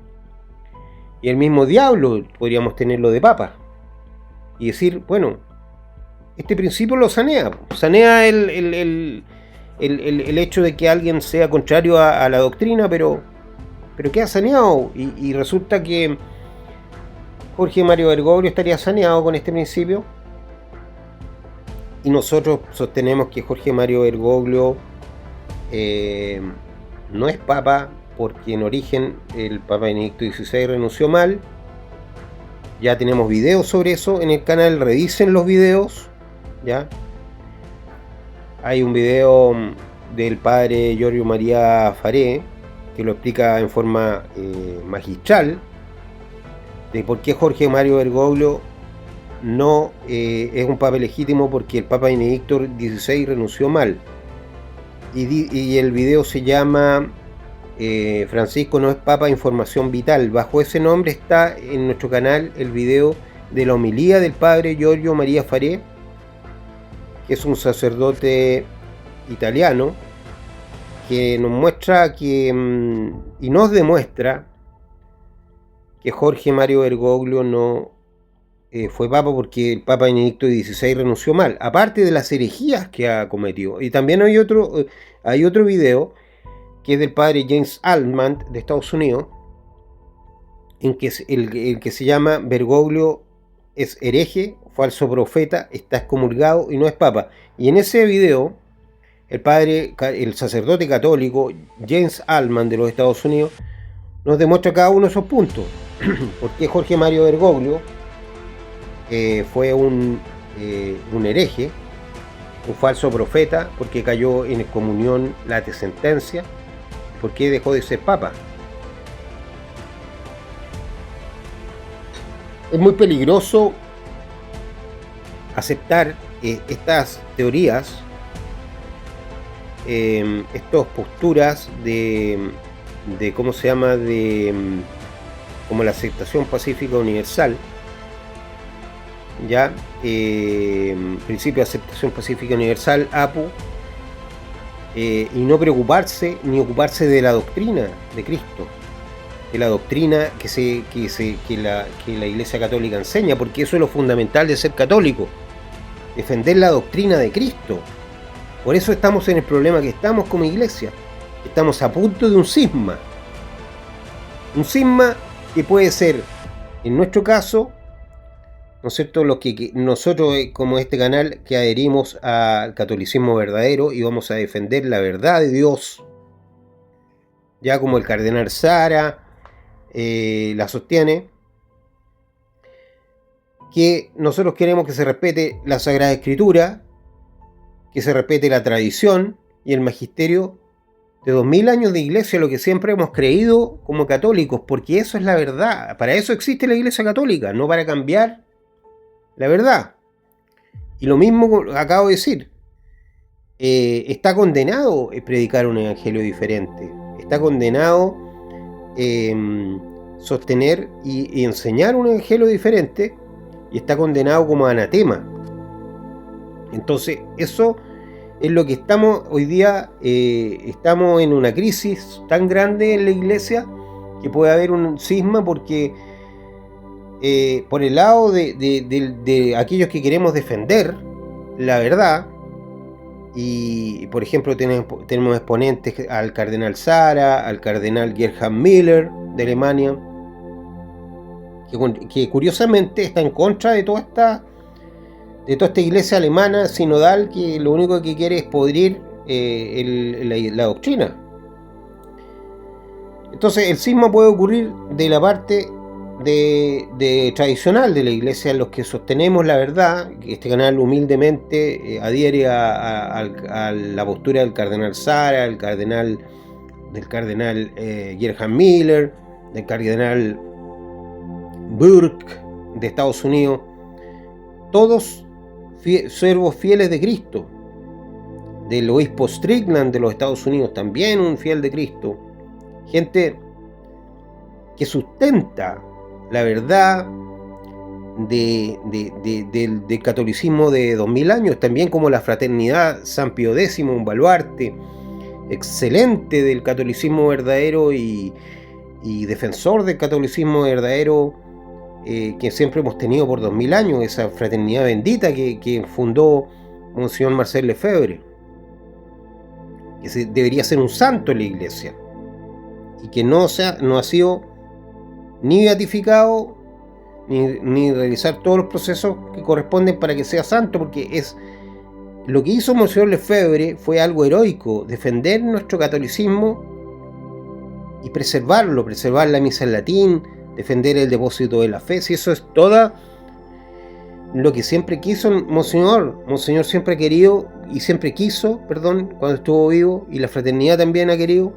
y el mismo diablo podríamos tenerlo de papa, y decir, bueno, este principio lo sanea el hecho de que alguien sea contrario a la doctrina, pero queda saneado, y resulta que Jorge Mario Bergoglio estaría saneado con este principio, y nosotros sostenemos que Jorge Mario Bergoglio no es papa, porque en origen el Papa Benedicto XVI renunció mal. Ya tenemos videos sobre eso en el canal, revisen los videos, ¿ya? Hay un video del padre Giorgio María Faré que lo explica en forma magistral de por qué Jorge Mario Bergoglio no es un papa legítimo, porque el Papa Benedicto XVI renunció mal. Y el video se llama Francisco no es papa, información vital. Bajo ese nombre está en nuestro canal el video de la homilía del padre Giorgio María Faré, que es un sacerdote italiano, que nos muestra que y nos demuestra que Jorge Mario Bergoglio no fue papa, porque el Papa Benedicto XVI renunció mal, aparte de las herejías que ha cometido. Y también hay otro video que es del padre James Altman de Estados Unidos, en que el que se llama Bergoglio es hereje, falso profeta, está excomulgado y no es papa. Y en ese video el sacerdote católico James Altman de los Estados Unidos nos demuestra cada uno de esos puntos. ¿Por qué Jorge Mario Bergoglio fue un hereje, un falso profeta? Porque cayó en excomunión late sentencia. ¿Por qué dejó de ser papa? Es muy peligroso aceptar estas teorías, estas posturas de ¿cómo se llama?, como la aceptación pacífica universal, ya, principio de aceptación pacífica universal, APU, y no preocuparse ni ocuparse de la doctrina de Cristo, de la doctrina que la Iglesia Católica enseña, porque eso es lo fundamental de ser católico, defender la doctrina de Cristo. Por eso estamos en el problema que estamos como iglesia. Estamos a punto de un cisma que puede ser, en nuestro caso, ¿no es cierto?, lo que nosotros como este canal que adherimos al catolicismo verdadero y vamos a defender la verdad de Dios, ya como el cardenal Sara la sostiene, que nosotros queremos que se respete la Sagrada Escritura, que se respete la tradición y el magisterio de 2000 años de iglesia, lo que siempre hemos creído como católicos, porque eso es la verdad. Para eso existe la Iglesia Católica, no para cambiar la verdad. Y lo mismo acabo de decir, está condenado predicar un evangelio diferente, está condenado sostener y enseñar un evangelio diferente, y está condenado como anatema. Entonces eso es lo que estamos hoy día. Estamos en una crisis tan grande en la iglesia que puede haber un cisma, porque por el lado de aquellos que queremos defender la verdad, Y por ejemplo tenemos exponentes al cardenal Sara, al cardenal Gerhard Müller de Alemania, que curiosamente está en contra de toda esta iglesia alemana sinodal, que lo único que quiere es podrir la doctrina. Entonces el cisma puede ocurrir de la parte de tradicional de la iglesia, los que sostenemos la verdad. Este canal humildemente adhiere a la postura del cardenal Sara, del cardenal Gerhard Müller, del cardenal Burke de Estados Unidos, todos siervos fieles de Cristo, del obispo Strickland de los Estados Unidos, también un fiel de Cristo, gente que sustenta la verdad del catolicismo de 2000 años, también como la Fraternidad San Pío X, un baluarte excelente del catolicismo verdadero y defensor del catolicismo verdadero, que siempre hemos tenido por 2000 años, esa fraternidad bendita que fundó Monseñor Marcel Lefebvre, que debería ser un santo en la iglesia, y que no ha sido ni beatificado ni realizar todos los procesos que corresponden para que sea santo, porque es lo que hizo Monseñor Lefebvre fue algo heroico: defender nuestro catolicismo y preservar la misa en latín, defender el depósito de la fe. Si eso es todo lo que siempre quiso Monseñor siempre ha querido y siempre quiso, cuando estuvo vivo, y la fraternidad también ha querido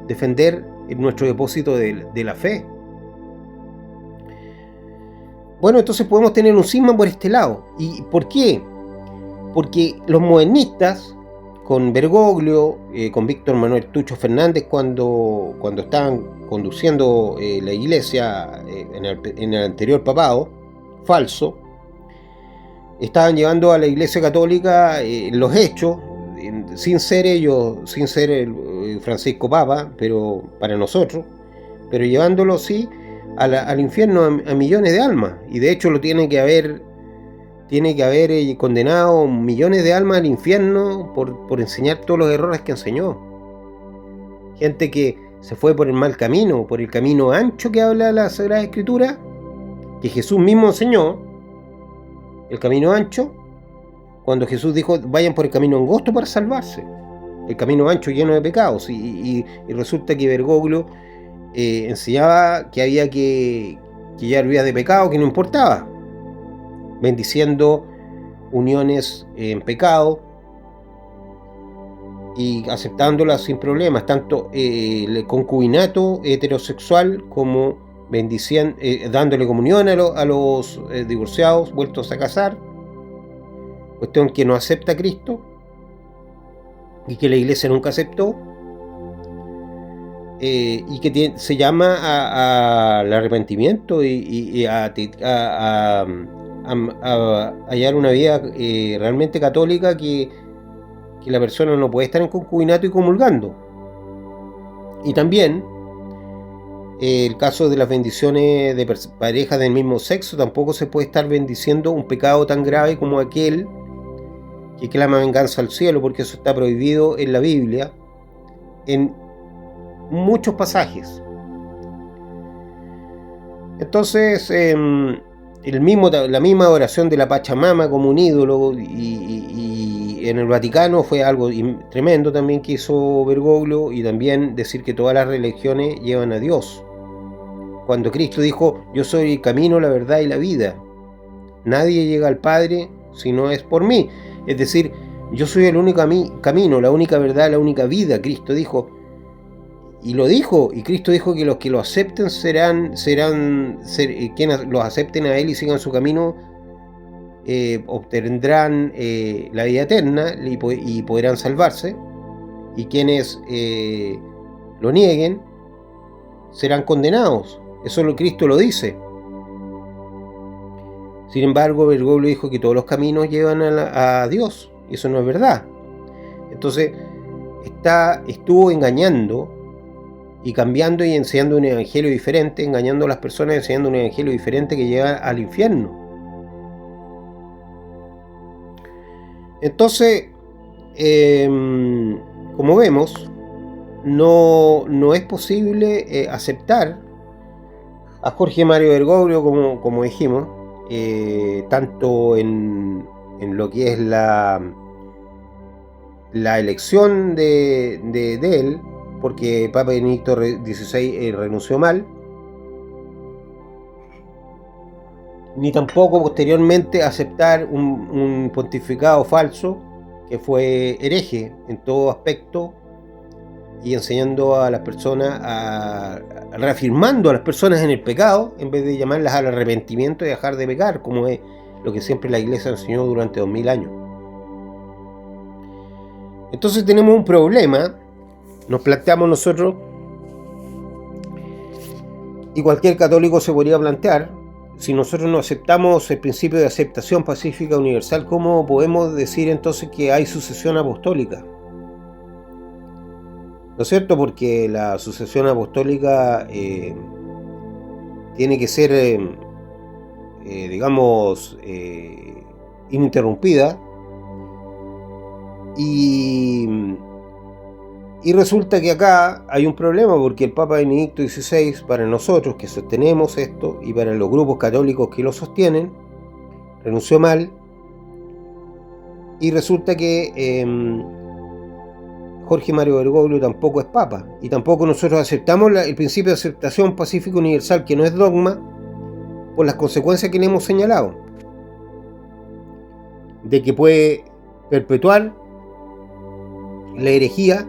defender nuestro depósito de la fe. Bueno, entonces podemos tener un cisma por este lado. ¿Y por qué? Porque los modernistas, con Bergoglio, con Víctor Manuel Tucho Fernández, cuando estaban conduciendo la iglesia en el anterior papado falso, estaban llevando a la iglesia católica los hechos, sin ser el Francisco Papa, pero para nosotros, pero llevándolo sí al infierno a millones de almas. Y de hecho lo tiene que haber condenado millones de almas al infierno por enseñar todos los errores que enseñó. Gente que se fue por el mal camino, por el camino ancho que habla la Sagrada Escritura, que Jesús mismo enseñó, el camino ancho, cuando Jesús dijo: vayan por el camino angosto para salvarse, el camino ancho lleno de pecados. Y resulta que Bergoglio enseñaba que había que llevar vidas de pecado, que no importaba, bendiciendo uniones en pecado y aceptándolas sin problemas, tanto el concubinato heterosexual como dándole comunión a los divorciados vueltos a casar, cuestión que no acepta Cristo y que la iglesia nunca aceptó, y que se llama al arrepentimiento y a hallar una vida realmente católica, que la persona no puede estar en concubinato y comulgando. Y también el caso de las bendiciones de parejas del mismo sexo, tampoco se puede estar bendiciendo un pecado tan grave como aquel que clama venganza al cielo, porque eso está prohibido en la Biblia en muchos pasajes. Entonces la misma adoración de la Pachamama como un ídolo, y en el Vaticano fue algo tremendo también que hizo Bergoglio, y también decir que todas las religiones llevan a Dios, cuando Cristo dijo: yo soy el camino, la verdad y la vida, nadie llega al Padre si no es por mí. Es decir, yo soy el único camino, la única verdad, la única vida. Cristo dijo, y Cristo dijo que los que lo acepten quienes los acepten a Él y sigan su camino, obtendrán la vida eterna y podrán salvarse, y quienes lo nieguen serán condenados. Eso Cristo lo dice. Sin embargo, Bergoglio dijo que todos los caminos llevan a Dios, y eso no es verdad. Entonces estuvo engañando y cambiando y enseñando un evangelio diferente, engañando a las personas, enseñando un evangelio diferente que lleva al infierno. Entonces, como vemos, no es posible aceptar a Jorge Mario Bergoglio, como dijimos, tanto en lo que es la elección de él, porque Papa Benedicto XVI renunció mal, ni tampoco posteriormente aceptar un pontificado falso que fue hereje en todo aspecto y enseñando a las personas, reafirmando a las personas en el pecado en vez de llamarlas al arrepentimiento y dejar de pecar, como es lo que siempre la Iglesia enseñó durante 2000 años. Entonces tenemos un problema, nos planteamos nosotros, y cualquier católico se podría plantear: si nosotros no aceptamos el principio de aceptación pacífica universal, ¿cómo podemos decir entonces que hay sucesión apostólica? ¿No es cierto? Porque la sucesión apostólica tiene que ser, ininterrumpida, y resulta que acá hay un problema, porque el Papa Benedicto XVI, para nosotros que sostenemos esto y para los grupos católicos que lo sostienen, renunció mal, y resulta que Jorge Mario Bergoglio tampoco es Papa, y tampoco nosotros aceptamos el principio de aceptación pacífica universal, que no es dogma, por las consecuencias que le hemos señalado, de que puede perpetuar la herejía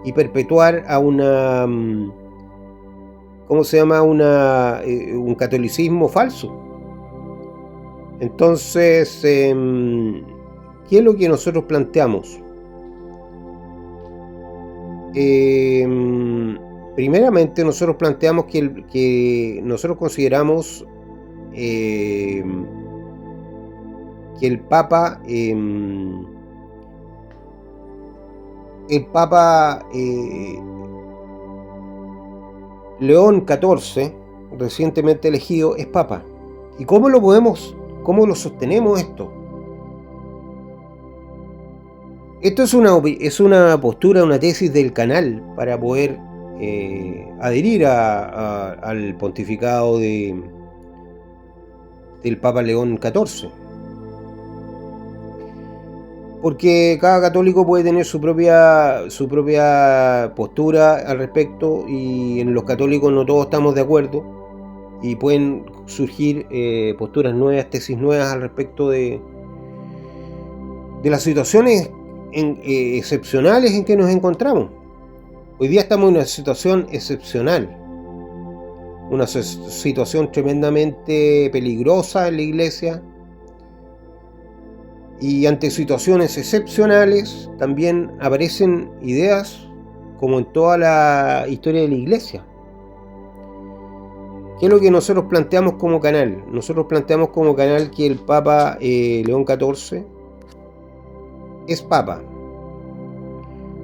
y perpetuar a una, un catolicismo falso. Entonces, ¿qué es lo que nosotros planteamos? Primeramente, nosotros planteamos que nosotros consideramos que el Papa León XIV, recientemente elegido, es Papa. ¿Y cómo lo sostenemos esto? Esto es una postura, una tesis del canal para poder adherir al pontificado del Papa León XIV. Porque cada católico puede tener su propia postura al respecto, y en los católicos no todos estamos de acuerdo, y pueden surgir posturas nuevas, tesis nuevas al respecto de las situaciones excepcionales en que nos encontramos. Hoy día estamos en una situación excepcional, una situación tremendamente peligrosa en la Iglesia, y ante situaciones excepcionales también aparecen ideas, como en toda la historia de la Iglesia. ¿Qué es lo que nosotros planteamos como canal? Nosotros planteamos como canal que el Papa León XIV es Papa.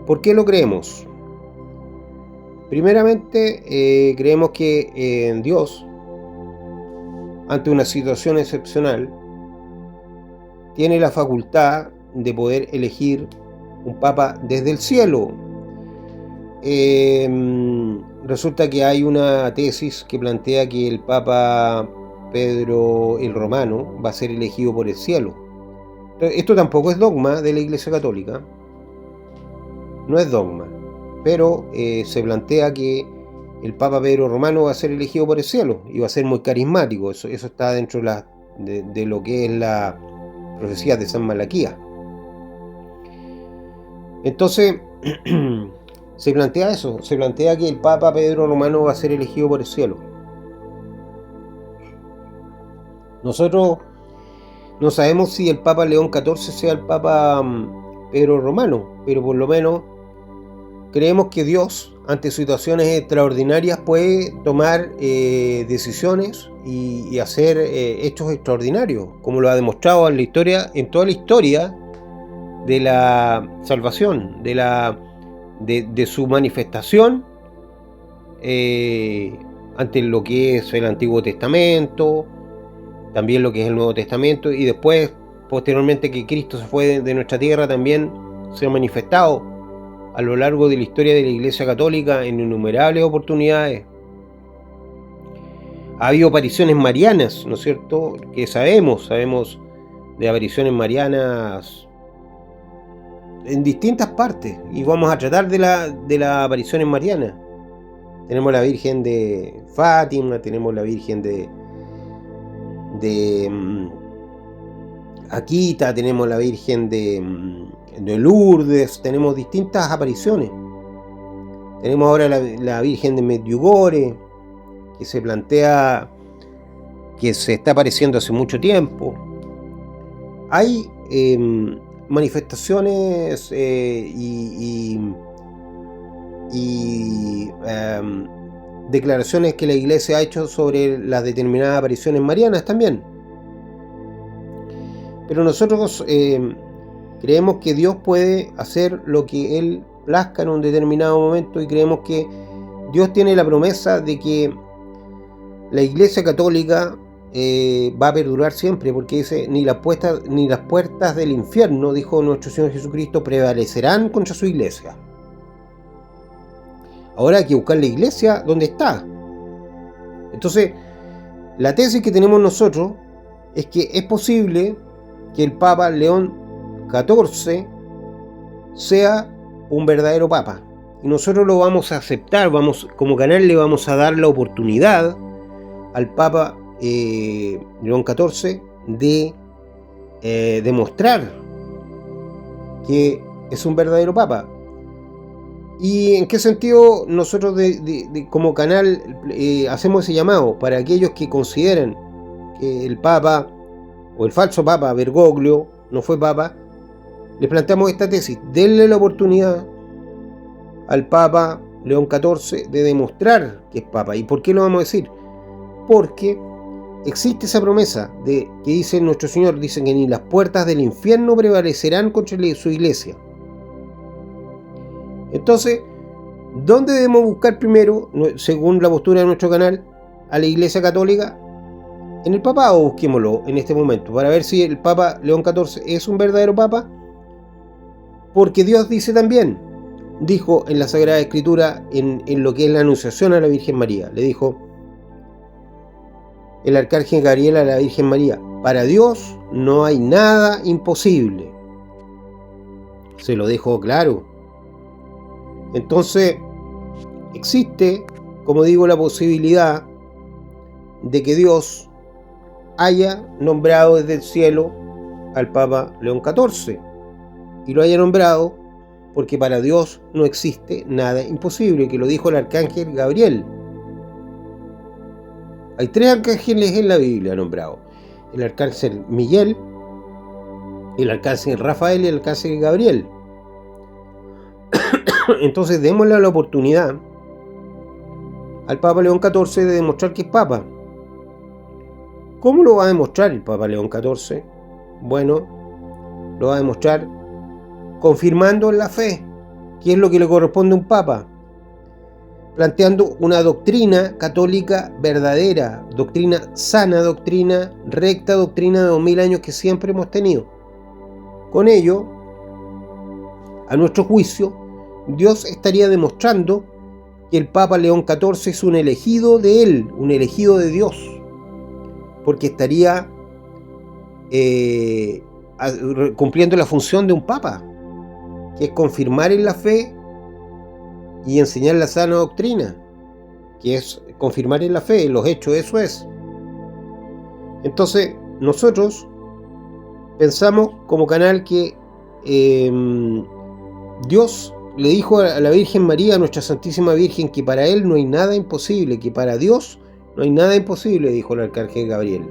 ¿Por qué lo creemos? Primeramente, creemos que Dios, ante una situación excepcional, tiene la facultad de poder elegir un Papa desde el cielo. Resulta que hay una tesis que plantea que el Papa Pedro el Romano va a ser elegido por el cielo. Esto tampoco es dogma de la Iglesia Católica, no es dogma, pero se plantea que el Papa Pedro Romano va a ser elegido por el cielo y va a ser muy carismático. Eso está dentro de lo que es la profecía de San Malaquías. Entonces se plantea eso, se plantea que el Papa Pedro Romano va a ser elegido por el cielo. Nosotros no sabemos si el Papa León XIV sea el Papa Pedro Romano, pero por lo menos creemos que Dios, ante situaciones extraordinarias, puede tomar decisiones y hacer hechos extraordinarios, como lo ha demostrado en la historia, en toda la historia de la salvación, de su manifestación ante lo que es el Antiguo Testamento, también lo que es el Nuevo Testamento, y después, posteriormente, que Cristo se fue de nuestra tierra, también se ha manifestado a lo largo de la historia de la Iglesia Católica en innumerables oportunidades. Ha habido apariciones marianas, ¿no es cierto? Que sabemos de apariciones marianas en distintas partes, y vamos a tratar de las apariciones marianas. Tenemos la Virgen de Fátima, tenemos la Virgen de Akita, tenemos la Virgen de Lourdes, tenemos distintas apariciones. Tenemos ahora la Virgen de Medjugorje, que se plantea que se está apareciendo hace mucho tiempo. Hay manifestaciones y declaraciones que la Iglesia ha hecho sobre las determinadas apariciones marianas también. Pero nosotros creemos que Dios puede hacer lo que Él plazca en un determinado momento, y creemos que Dios tiene la promesa de que la Iglesia Católica va a perdurar siempre, porque dice: ni las puertas del infierno, dijo nuestro Señor Jesucristo, prevalecerán contra su Iglesia. Ahora hay que buscar la Iglesia donde está. Entonces, la tesis que tenemos nosotros es que es posible que el Papa León XIV sea un verdadero Papa, y nosotros lo vamos a aceptar. Como canal le vamos a dar la oportunidad al Papa León XIV de demostrar que es un verdadero Papa. ¿Y en qué sentido nosotros como canal hacemos ese llamado? Para aquellos que consideran que el Papa o el falso Papa Bergoglio no fue Papa, les planteamos esta tesis: denle la oportunidad al Papa León XIV de demostrar que es Papa. ¿Y por qué lo vamos a decir? Porque existe esa promesa que dice nuestro Señor, dice que ni las puertas del infierno prevalecerán contra su Iglesia. Entonces, ¿dónde debemos buscar primero, según la postura de nuestro canal, a la Iglesia Católica? En el papado busquémoslo en este momento, para ver si el Papa León XIV es un verdadero Papa. Porque Dios dice también, dijo en la Sagrada Escritura, en lo que es la anunciación a la Virgen María, le dijo el arcángel Gabriel a la Virgen María: para Dios no hay nada imposible. Se lo dejó claro. Entonces, existe, como digo, la posibilidad de que Dios haya nombrado desde el cielo al Papa León XIV, y lo haya nombrado porque para Dios no existe nada imposible, que lo dijo el arcángel Gabriel. Hay 3 arcángeles en la Biblia nombrados: el arcángel Miguel, el arcángel Rafael y el arcángel Gabriel. Entonces démosle la oportunidad al Papa León XIV de demostrar que es Papa. ¿Cómo lo va a demostrar el Papa León XIV? Bueno, lo va a demostrar confirmando la fe, que es lo que le corresponde a un Papa, planteando una doctrina católica verdadera, doctrina sana, doctrina recta, doctrina de 2000 años que siempre hemos tenido. Con ello, a nuestro juicio, Dios estaría demostrando que el Papa León XIV es un elegido de Él, un elegido de Dios, porque estaría cumpliendo la función de un Papa, que es confirmar en la fe y enseñar la sana doctrina, que es confirmar en la fe, en los hechos, eso es. Entonces, nosotros pensamos como canal que Dios le dijo a la Virgen María, a nuestra Santísima Virgen, que para Él no hay nada imposible, que para Dios no hay nada imposible, dijo el arcángel Gabriel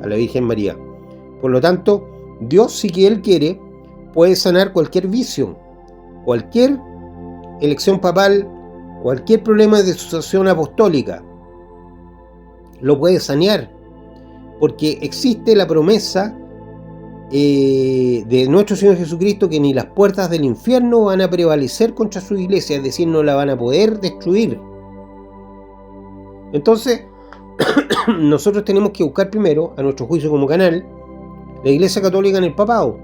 a la Virgen María. Por lo tanto, Dios, si que Él quiere, puede sanar cualquier vicio, cualquier elección papal, cualquier problema de sucesión apostólica. Lo puede sanear, porque existe la promesa de nuestro Señor Jesucristo, que ni las puertas del infierno van a prevalecer contra su Iglesia, es decir, no la van a poder destruir. Entonces, nosotros tenemos que buscar primero, a nuestro juicio como canal, la Iglesia Católica en el papado.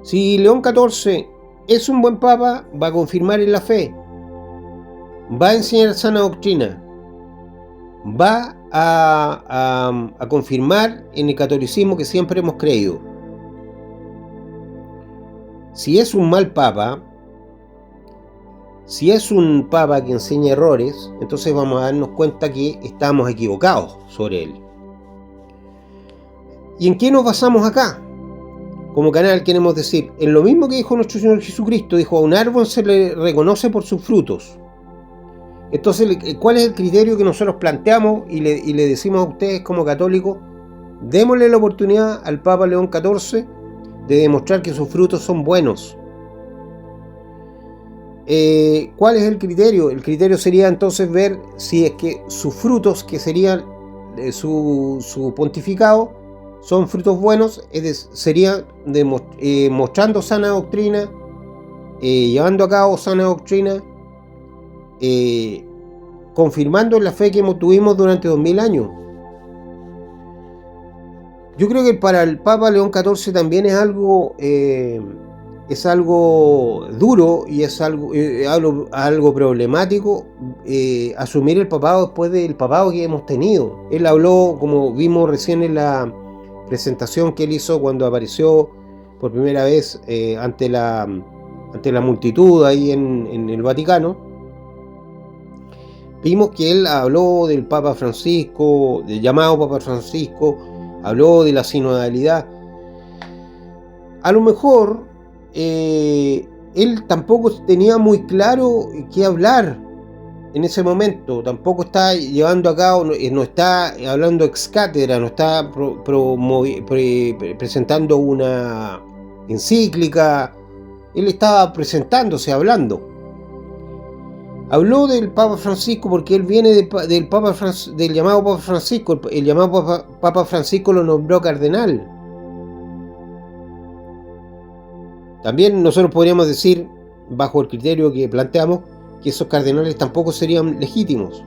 Si León XIV es un buen papa, va a confirmar en la fe, va a enseñar sana doctrina, va a confirmar en el catolicismo que siempre hemos creído. Si es un mal papa, si es un papa que enseña errores, entonces vamos a darnos cuenta que estamos equivocados sobre él. ¿Y en qué nos basamos acá? Como canal queremos decir, en lo mismo que dijo nuestro Señor Jesucristo, dijo, a un árbol se le reconoce por sus frutos. Entonces, ¿cuál es el criterio que nosotros planteamos y le decimos a ustedes como católicos? Démosle la oportunidad al Papa León XIV de demostrar que sus frutos son buenos. ¿Cuál es el criterio? El criterio sería entonces ver si es que sus frutos, que serían su pontificado, son frutos buenos, sería mostrando sana doctrina, llevando a cabo sana doctrina, confirmando la fe que tuvimos durante 2000 años. Yo creo que para el Papa León XIV también es algo duro y es algo problemático asumir el papado después del papado que hemos tenido. Él habló, como vimos recién en la presentación que él hizo cuando apareció por primera vez ante la multitud ahí en el Vaticano. Vimos que él habló del Papa Francisco, del llamado Papa Francisco, habló de la sinodalidad. A lo mejor él tampoco tenía muy claro qué hablar en ese momento, tampoco está llevando a cabo, no está hablando ex cátedra, no está presentando una encíclica, él estaba presentándose, hablando. Habló del Papa Francisco porque él viene del llamado Papa Francisco. El llamado Papa Francisco lo nombró cardenal. También nosotros podríamos decir, bajo el criterio que planteamos, que esos cardenales tampoco serían legítimos.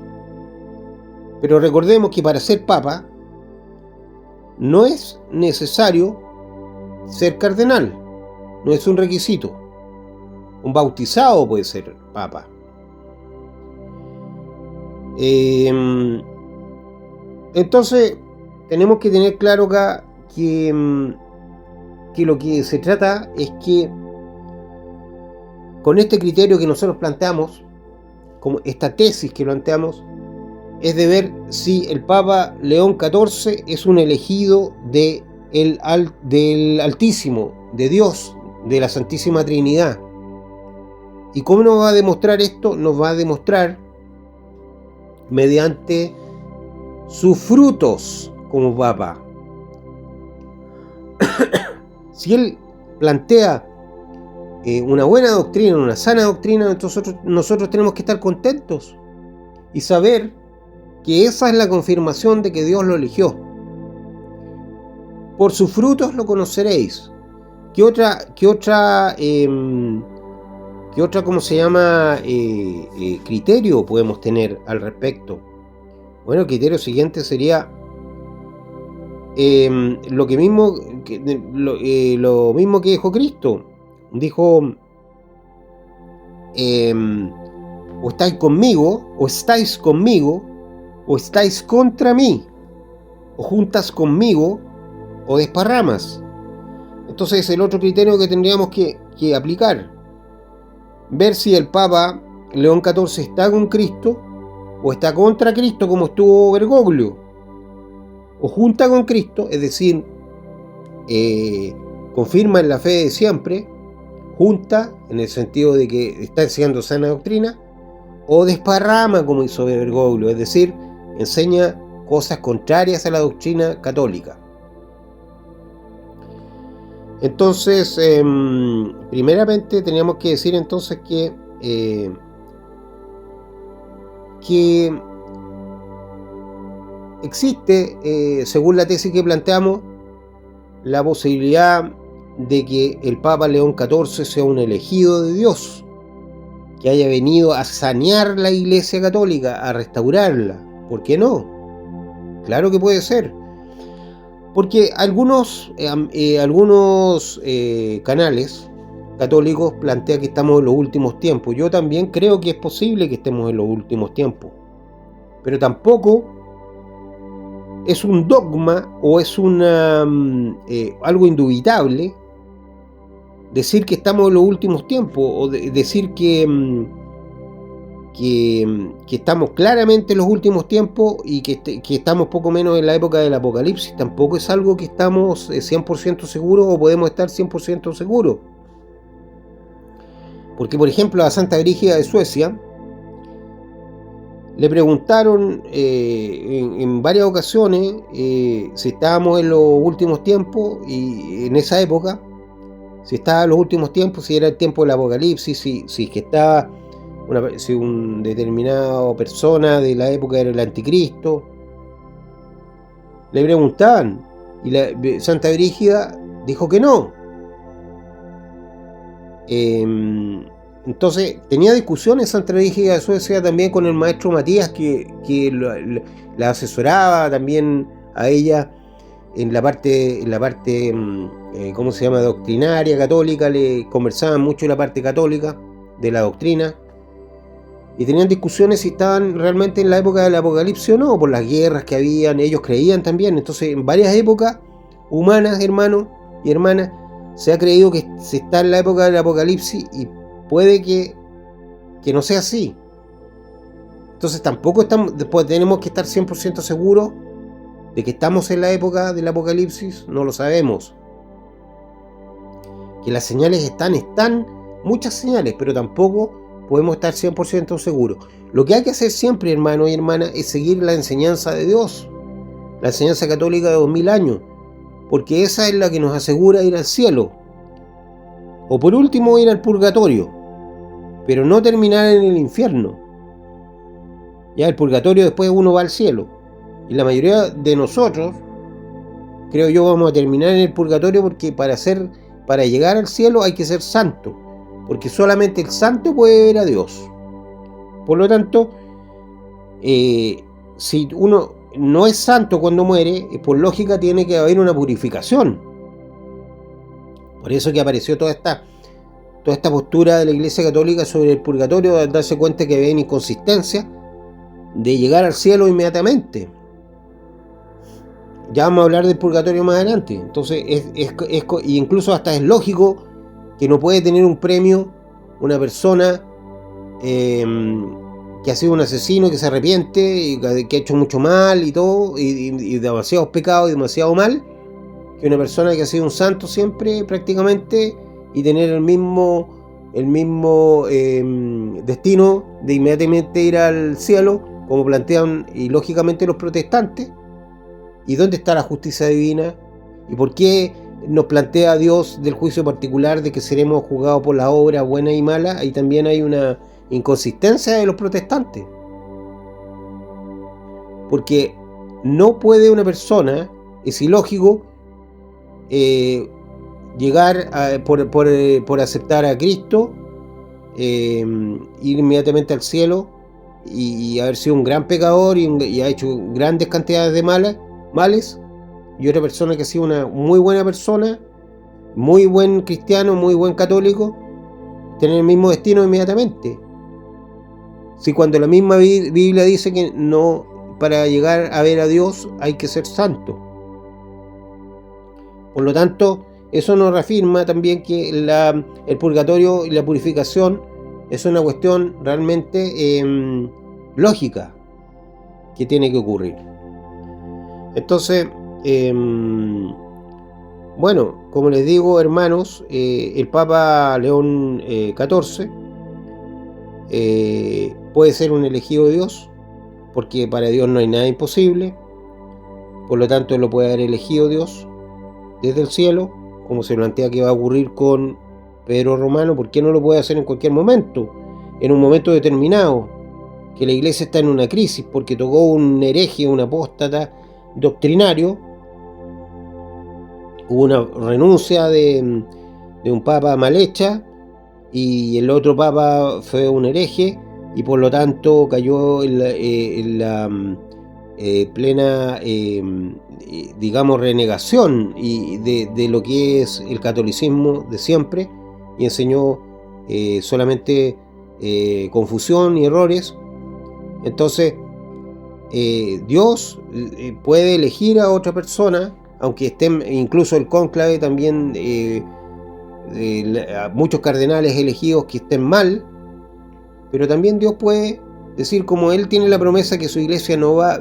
Pero recordemos que para ser papa no es necesario ser cardenal, no es un requisito. Un bautizado puede ser papa. Entonces tenemos que tener claro acá que lo que se trata es que con este criterio que nosotros planteamos, como esta tesis que planteamos, es de ver si el Papa León XIV es un elegido del Altísimo, de Dios, de la Santísima Trinidad. ¿Y cómo nos va a demostrar esto? Nos va a demostrar mediante sus frutos como Papa. Si él plantea una buena doctrina, una sana doctrina, nosotros tenemos que estar contentos y saber que esa es la confirmación de que Dios lo eligió. Por sus frutos lo conoceréis. ¿Qué otra ¿cómo se llama? Criterio podemos tener al respecto? Bueno, el criterio siguiente sería lo mismo que dijo Cristo. Dijo, o estáis conmigo, o estáis contra mí, o juntas conmigo, o desparramas. Entonces es el otro criterio que tendríamos que aplicar. Ver si el Papa León XIV está con Cristo, o está contra Cristo, como estuvo Bergoglio, o junta con Cristo, es decir, confirma en la fe de siempre, junta en el sentido de que está enseñando sana doctrina, o desparrama como hizo Bergoglio, es decir, enseña cosas contrarias a la doctrina católica. Entonces, primeramente teníamos que decir entonces que existe, según la tesis que planteamos, la posibilidad de que el Papa León XIV sea un elegido de Dios, que haya venido a sanear la Iglesia Católica, a restaurarla. ¿Por qué no? Claro que puede ser. Porque algunos canales católicos plantean que estamos en los últimos tiempos. Yo también creo que es posible que estemos en los últimos tiempos, pero tampoco es un dogma o es algo indubitable decir que estamos en los últimos tiempos, o decir que estamos claramente en los últimos tiempos y que estamos poco menos en la época del Apocalipsis. Tampoco es algo que estamos 100% seguros o podemos estar 100% seguros. Porque, por ejemplo, a Santa Brígida de Suecia le preguntaron en varias ocasiones si estábamos en los últimos tiempos, y en esa época, si estaba en los últimos tiempos, si era el tiempo del Apocalipsis, si que estaba si un determinado persona de la época era el anticristo. Le preguntaban y Santa Brígida dijo que no. Entonces tenía discusiones Santa Brígida de Suecia también con el maestro Matías, que la asesoraba también a ella en la parte ¿cómo se llama?, doctrinaria católica. Le conversaban mucho la parte católica de la doctrina, y tenían discusiones si estaban realmente en la época del Apocalipsis o no, por las guerras que habían. Ellos creían también. Entonces, en varias épocas humanas, hermanos y hermanas, se ha creído que se está en la época del Apocalipsis, y puede que no sea así. Entonces tampoco tenemos que estar 100% seguros de que estamos en la época del Apocalipsis. No lo sabemos. Que las señales están muchas señales, pero tampoco podemos estar 100% seguros. Lo que hay que hacer siempre, hermanos y hermanas, es seguir la enseñanza de Dios, la enseñanza católica de 2000 años, porque esa es la que nos asegura ir al cielo, o por último ir al purgatorio, pero no terminar en el infierno. Ya el purgatorio, después uno va al cielo, y la mayoría de nosotros, creo yo, vamos a terminar en el purgatorio, porque para llegar al cielo hay que ser santo, porque solamente el santo puede ver a Dios. Por lo tanto, si uno no es santo cuando muere, por lógica tiene que haber una purificación. Por eso que apareció toda esta postura de la Iglesia Católica sobre el purgatorio, de darse cuenta que había inconsistencia de llegar al cielo inmediatamente. Ya vamos a hablar del purgatorio más adelante. Entonces, incluso hasta es lógico que no puede tener un premio una persona que ha sido un asesino, que se arrepiente, y que ha hecho mucho mal y todo, y demasiados pecados y demasiado mal, que una persona que ha sido un santo siempre prácticamente, y tener el mismo destino de inmediatamente ir al cielo, como plantean y lógicamente los protestantes. ¿Y dónde está la justicia divina? ¿Y por qué nos plantea Dios del juicio particular de que seremos juzgados por la obra buena y mala? Ahí también hay una inconsistencia de los protestantes, porque no puede una persona, es ilógico, llegar por aceptar a Cristo, ir inmediatamente al cielo y haber sido un gran pecador y ha hecho grandes cantidades de males, y otra persona que ha sido una muy buena persona, muy buen cristiano, muy buen católico, tener el mismo destino inmediatamente. Si cuando la misma Biblia dice que no, para llegar a ver a Dios hay que ser santo. Por lo tanto, eso nos reafirma también que el purgatorio y la purificación es una cuestión realmente lógica que tiene que ocurrir. Entonces, bueno, como les digo, hermanos, el Papa León XIV puede ser un elegido de Dios, porque para Dios no hay nada imposible. Por lo tanto, lo puede haber elegido Dios desde el cielo, como se plantea que va a ocurrir con Pedro Romano. ¿Por qué no lo puede hacer en cualquier momento? En un momento determinado, que la iglesia está en una crisis, porque tocó un hereje, un apóstata doctrinario, hubo una renuncia de un papa mal hecha, y el otro papa fue un hereje, y por lo tanto cayó plena, digamos, renegación y de lo que es el catolicismo de siempre, y enseñó solamente confusión y errores. Entonces Dios puede elegir a otra persona, aunque estén, incluso el cónclave también, muchos cardenales elegidos que estén mal, pero también Dios puede decir, como Él tiene la promesa que su iglesia no va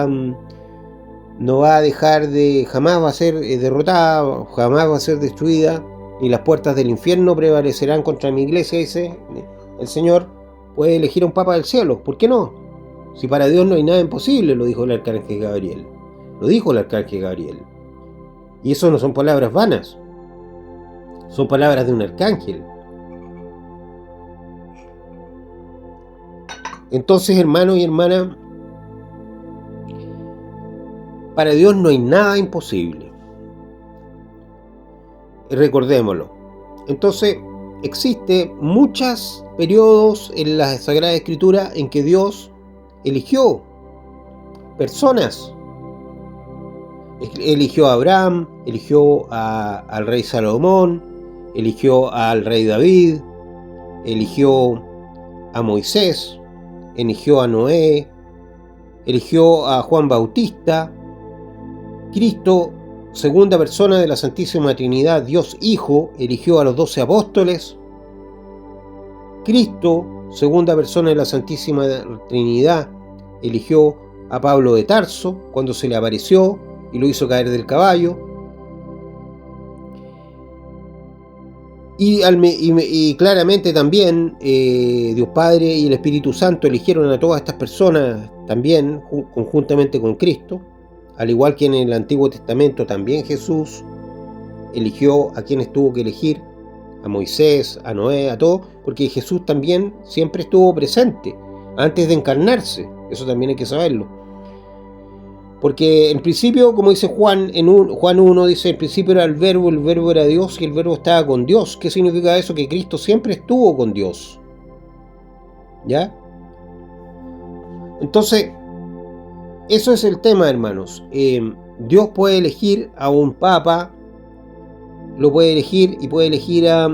a dejar de, jamás va a ser derrotada, jamás va a ser destruida, y las puertas del infierno prevalecerán contra mi iglesia, dice el Señor. Puede elegir a un papa del cielo, ¿por qué no? Si para Dios no hay nada imposible, lo dijo el arcángel Gabriel. Lo dijo el arcángel Gabriel. Y eso no son palabras vanas, son palabras de un arcángel. Entonces, hermanos y hermanas, para Dios no hay nada imposible. Recordémoslo. Entonces, existe muchos periodos en la Sagrada Escritura en que Dios eligió personas. Eligió a Abraham, eligió al rey Salomón, eligió al rey David, eligió a Moisés, eligió a Noé, eligió a Juan Bautista. Cristo, segunda persona de la Santísima Trinidad, Dios Hijo, eligió a los 12 apóstoles. Cristo, segunda persona de la Santísima Trinidad, eligió a Pablo de Tarso cuando se le apareció y lo hizo caer del caballo. Y claramente también Dios Padre y el Espíritu Santo eligieron a todas estas personas también conjuntamente con Cristo, al igual que en el Antiguo Testamento también Jesús eligió a quienes tuvo que elegir, a Moisés, a Noé, a todos, porque Jesús también siempre estuvo presente antes de encarnarse. Eso también hay que saberlo. Porque en principio, como dice Juan, Juan 1 dice, en principio era el verbo era Dios y el verbo estaba con Dios. ¿Qué significa eso? Que Cristo siempre estuvo con Dios. ¿Ya? Entonces, eso es el tema, hermanos. Dios puede elegir a un papa, lo puede elegir y puede elegir a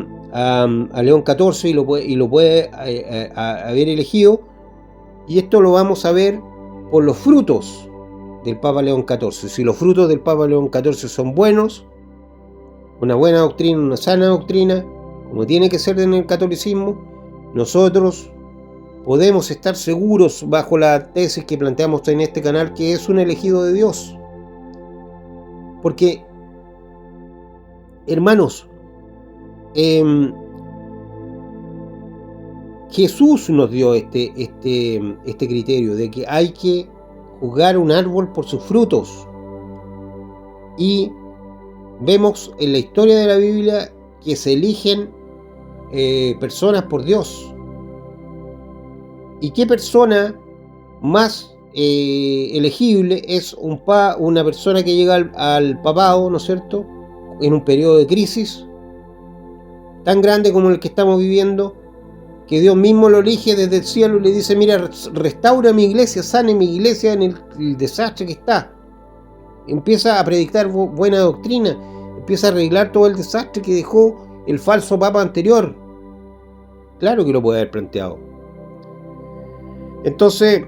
León XIV y lo puede haber elegido. Y esto lo vamos a ver por los frutos del Papa León XIV. Si los frutos del Papa León XIV son buenos, una buena doctrina, una sana doctrina, como tiene que ser en el catolicismo, nosotros podemos estar seguros bajo la tesis que planteamos en este canal, que es un elegido de Dios. Porque, hermanos, Jesús nos dio este criterio de que hay que juzgar un árbol por sus frutos. Y vemos en la historia de la Biblia que se eligen personas por Dios. ¿Y qué persona más elegible es una persona que llega al papado, ¿no es cierto?, en un periodo de crisis tan grande como el que estamos viviendo, que Dios mismo lo elige desde el cielo y le dice, mira, restaura mi iglesia, sane mi iglesia en el desastre que está. Empieza a predicar buena doctrina, empieza a arreglar todo el desastre que dejó el falso papa anterior. Claro que lo puede haber planteado. Entonces,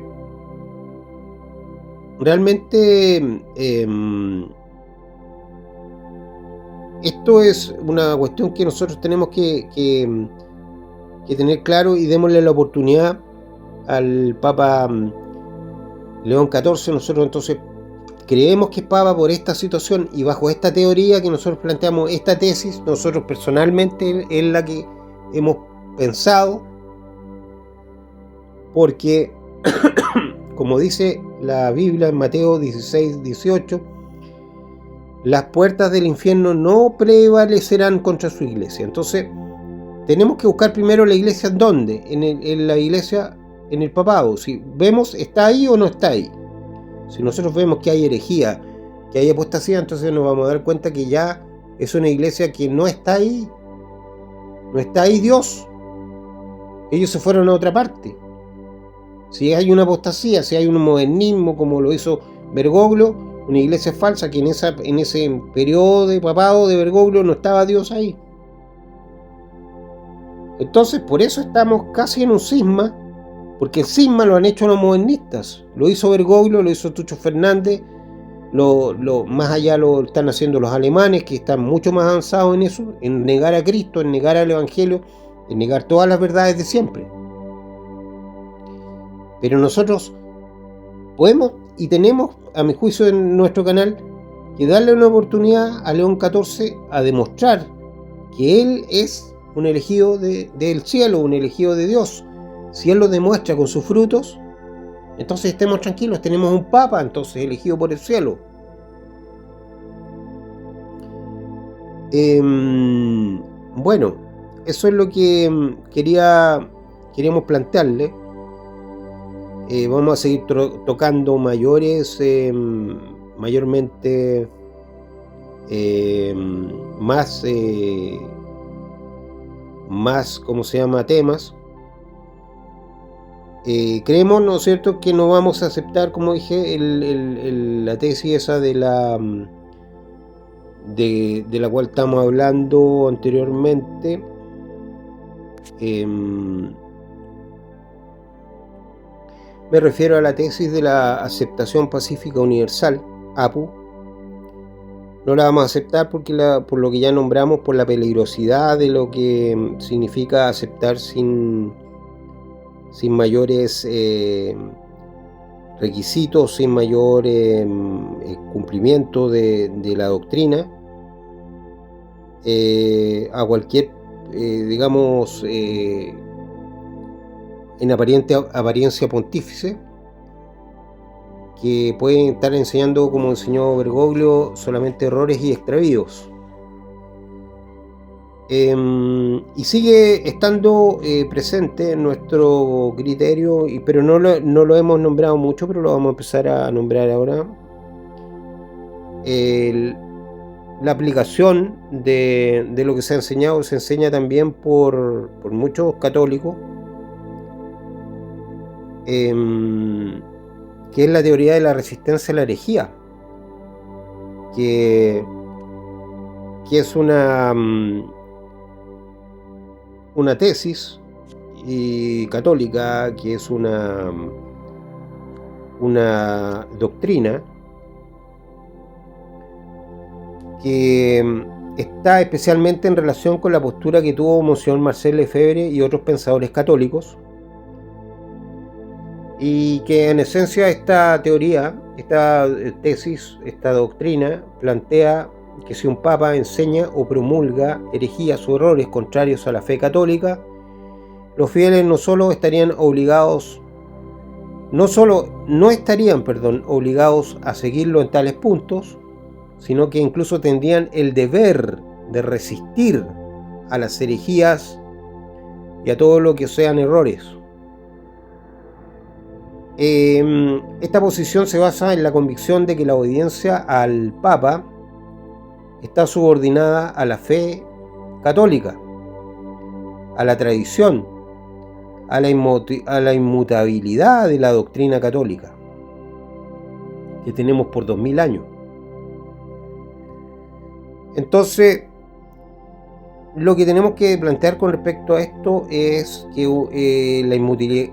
realmente esto es una cuestión que nosotros tenemos que tener claro, y démosle la oportunidad al Papa León XIV. Nosotros entonces creemos que es Papa por esta situación y bajo esta teoría que nosotros planteamos, esta tesis, nosotros personalmente es la que hemos pensado, porque como dice la Biblia en Mateo 16:18, las puertas del infierno no prevalecerán contra su iglesia. Entonces tenemos que buscar primero la iglesia. ¿Dónde? En la iglesia, en el papado. Si vemos, ¿está ahí o no está ahí? Si nosotros vemos que hay herejía, que hay apostasía, entonces nos vamos a dar cuenta que ya es una iglesia que no está ahí. No está ahí Dios. Ellos se fueron a otra parte. Si hay una apostasía, si hay un modernismo como lo hizo Bergoglio, una iglesia falsa, que en ese periodo de papado de Bergoglio no estaba Dios ahí. Entonces, por eso estamos casi en un cisma, porque el cisma lo han hecho los modernistas. Lo hizo Bergoglio, lo hizo Tucho Fernández, más allá lo están haciendo los alemanes, que están mucho más avanzados en eso, en negar a Cristo, en negar al Evangelio, en negar todas las verdades de siempre. Pero nosotros podemos y tenemos, a mi juicio, en nuestro canal, que darle una oportunidad a León XIV a demostrar que él es un elegido del cielo, un elegido de Dios. Si él lo demuestra con sus frutos, entonces estemos tranquilos, tenemos un papa entonces elegido por el cielo. Bueno, eso es lo que queríamos plantearle. Vamos a seguir tocando mayormente más ¿cómo se llama? Temas. Creemos, ¿no es cierto?, que no vamos a aceptar, como dije, la tesis esa de la cual estamos hablando anteriormente. Me refiero a la tesis de la aceptación pacífica universal, APU. No la vamos a aceptar porque por lo que ya nombramos, por la peligrosidad de lo que significa aceptar sin mayores requisitos, sin mayor cumplimiento de la doctrina, a cualquier, digamos, en apariencia pontífice, que pueden estar enseñando, como enseñó Bergoglio, solamente errores y extravíos. Y sigue estando presente en nuestro criterio, pero no lo hemos nombrado mucho, pero lo vamos a empezar a nombrar ahora. La aplicación de lo que se ha enseñado se enseña también por muchos católicos, que es la teoría de la resistencia a la herejía, que es una tesis católica, que es una doctrina que está especialmente en relación con la postura que tuvo Monseñor Marcel Lefebvre y otros pensadores católicos, y que en esencia esta teoría, esta tesis, esta doctrina plantea que si un papa enseña o promulga herejías o errores contrarios a la fe católica, los fieles no estarían obligados a seguirlo en tales puntos, sino que incluso tendrían el deber de resistir a las herejías y a todo lo que sean errores. Esta posición se basa en la convicción de que la obediencia al Papa está subordinada a la fe católica, a la tradición, a la inmutabilidad de la doctrina católica que tenemos por 2000 años. Entonces, lo que tenemos que plantear con respecto a esto es que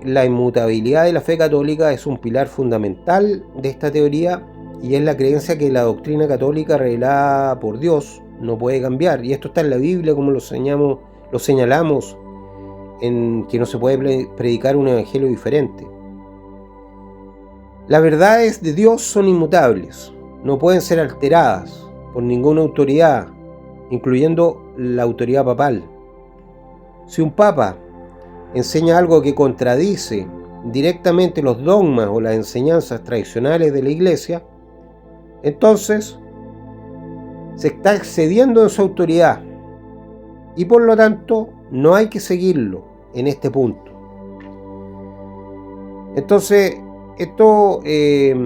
la inmutabilidad de la fe católica es un pilar fundamental de esta teoría, y es la creencia que la doctrina católica revelada por Dios no puede cambiar. Y esto está en la Biblia, como lo señalamos, en que no se puede predicar un evangelio diferente. Las verdades de Dios son inmutables, no pueden ser alteradas por ninguna autoridad, incluyendo la autoridad papal. Si un papa enseña algo que contradice directamente los dogmas o las enseñanzas tradicionales de la Iglesia, entonces se está excediendo en su autoridad, y por lo tanto no hay que seguirlo en este punto. Entonces, esto es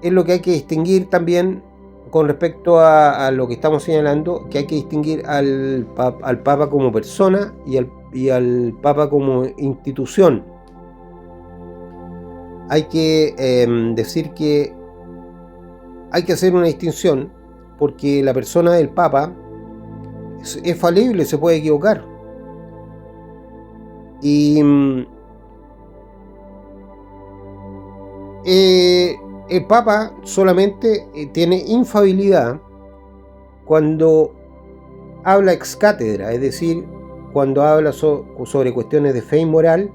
lo que hay que distinguir también con respecto a lo que estamos señalando, que hay que distinguir al Papa como persona y al Papa como institución. hay que decir que hay que hacer una distinción, porque la persona del Papa es falible, se puede equivocar. Y el Papa solamente tiene infalibilidad cuando habla ex cátedra, es decir, cuando habla sobre cuestiones de fe y moral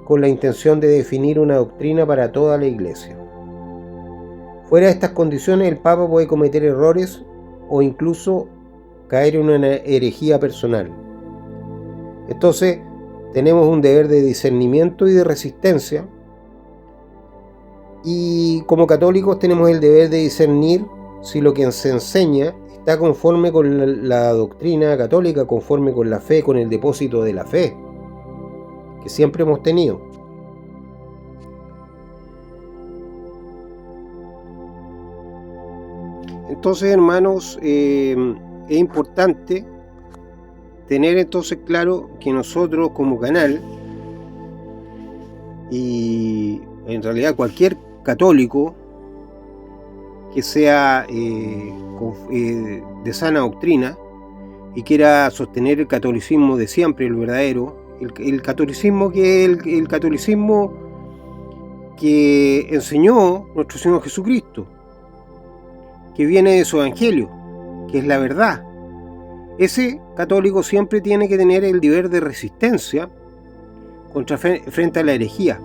con la intención de definir una doctrina para toda la Iglesia. Fuera de estas condiciones, el Papa puede cometer errores o incluso caer en una herejía personal. Entonces, tenemos un deber de discernimiento y de resistencia, y como católicos tenemos el deber de discernir si lo que se enseña está conforme con la doctrina católica, conforme con la fe, con el depósito de la fe que siempre hemos tenido. Entonces, hermanos, es importante tener entonces claro que nosotros como canal, y en realidad cualquier católico que sea de sana doctrina y quiera sostener el catolicismo de siempre, el verdadero, el catolicismo que es el catolicismo que enseñó nuestro Señor Jesucristo, que viene de su evangelio, que es la verdad. Ese católico siempre tiene que tener el deber de resistencia frente a la herejía.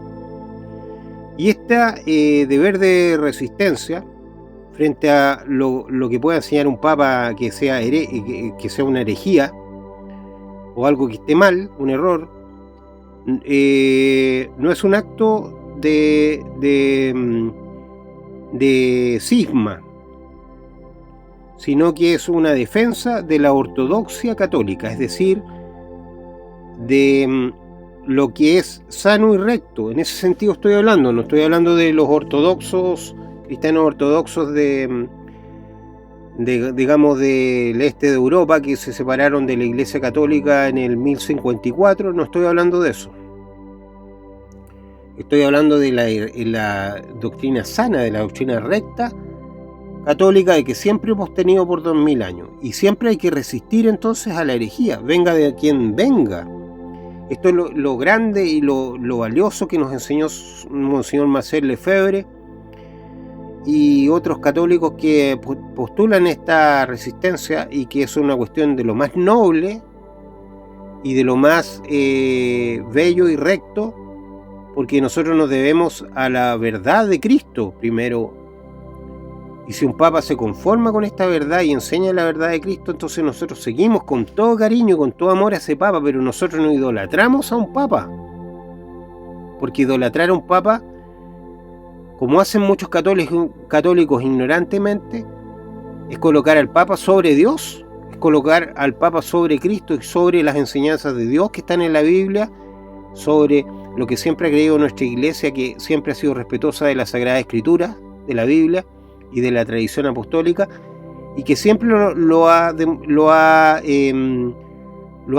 Y este deber de resistencia frente a lo que pueda enseñar un papa que sea una herejía o algo que esté mal, un error, no es un acto de cisma, sino que es una defensa de la ortodoxia católica, es decir, de lo que es sano y recto. En ese sentido estoy hablando, no estoy hablando de los ortodoxos, cristianos ortodoxos digamos del este de Europa, que se separaron de la Iglesia Católica en el 1054, no estoy hablando de eso. Estoy hablando de la doctrina sana, de la doctrina recta católica, de que siempre hemos tenido por 2000 años, y siempre hay que resistir entonces a la herejía, venga de quien venga. Esto es lo grande y lo valioso que nos enseñó Monseñor Marcel Lefebvre y otros católicos que postulan esta resistencia, y que es una cuestión de lo más noble y de lo más bello y recto, porque nosotros nos debemos a la verdad de Cristo primero. Y si un papa se conforma con esta verdad y enseña la verdad de Cristo, entonces nosotros seguimos con todo cariño, con todo amor a ese papa, pero nosotros no idolatramos a un papa. Porque idolatrar a un papa, como hacen muchos católicos ignorantemente, es colocar al papa sobre Dios, es colocar al papa sobre Cristo y sobre las enseñanzas de Dios que están en la Biblia, sobre lo que siempre ha creído nuestra Iglesia, que siempre ha sido respetuosa de la Sagrada Escritura, de la Biblia y de la tradición apostólica, y que siempre lo ha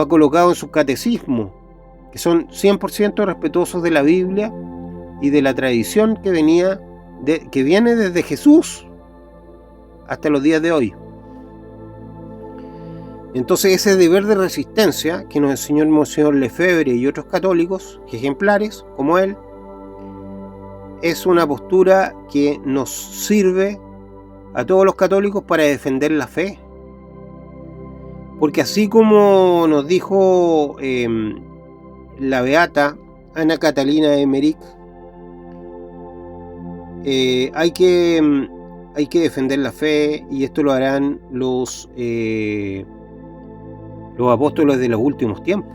colocado en sus catecismos, que son 100% respetuosos de la Biblia y de la tradición que viene desde Jesús hasta los días de hoy. Entonces, ese deber de resistencia que nos enseñó el Monseñor Lefebvre y otros católicos ejemplares como él, es una postura que nos sirve a todos los católicos para defender la fe. Porque así como nos dijo la beata Ana Catalina Emmerich, hay que defender la fe, y esto lo harán los apóstoles de los últimos tiempos.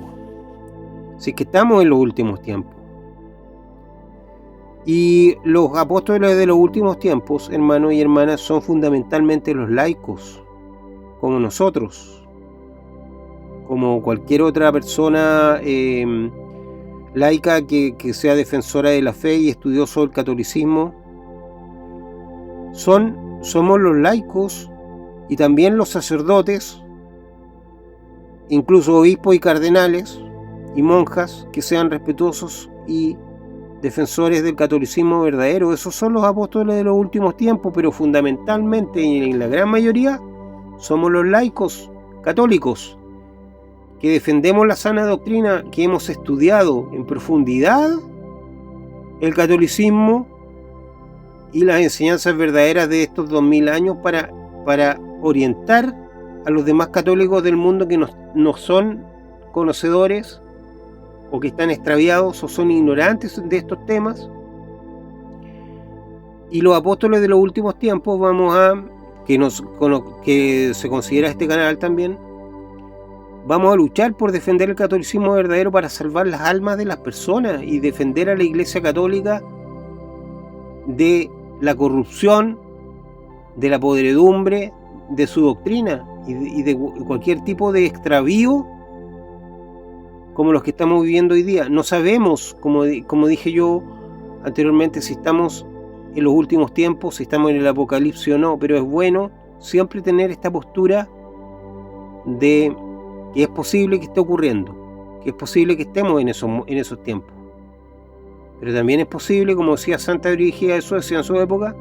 Si es que estamos en los últimos tiempos. Y los apóstoles de los últimos tiempos, hermanos y hermanas, son fundamentalmente los laicos, como nosotros, como cualquier otra persona laica que sea defensora de la fe y estudioso del catolicismo. Somos los laicos, y también los sacerdotes, incluso obispos y cardenales y monjas, que sean respetuosos y defensores del catolicismo verdadero. Esos son los apóstoles de los últimos tiempos, pero fundamentalmente y en la gran mayoría somos los laicos católicos que defendemos la sana doctrina, que hemos estudiado en profundidad el catolicismo y las enseñanzas verdaderas de estos 2000 años para orientar a los demás católicos del mundo que no son conocedores o que están extraviados o son ignorantes de estos temas. Y los apóstoles de los últimos tiempos, que se considera este canal también, vamos a luchar por defender el catolicismo verdadero para salvar las almas de las personas y defender a la Iglesia Católica de la corrupción, de la podredumbre de su doctrina y de cualquier tipo de extravío como los que estamos viviendo hoy día. No sabemos, como dije yo anteriormente, si estamos en los últimos tiempos, si estamos en el apocalipsis o no, pero es bueno siempre tener esta postura de que es posible que esté ocurriendo, que es posible que estemos en esos tiempos. Pero también es posible, como decía Santa Brígida de Suecia en su época,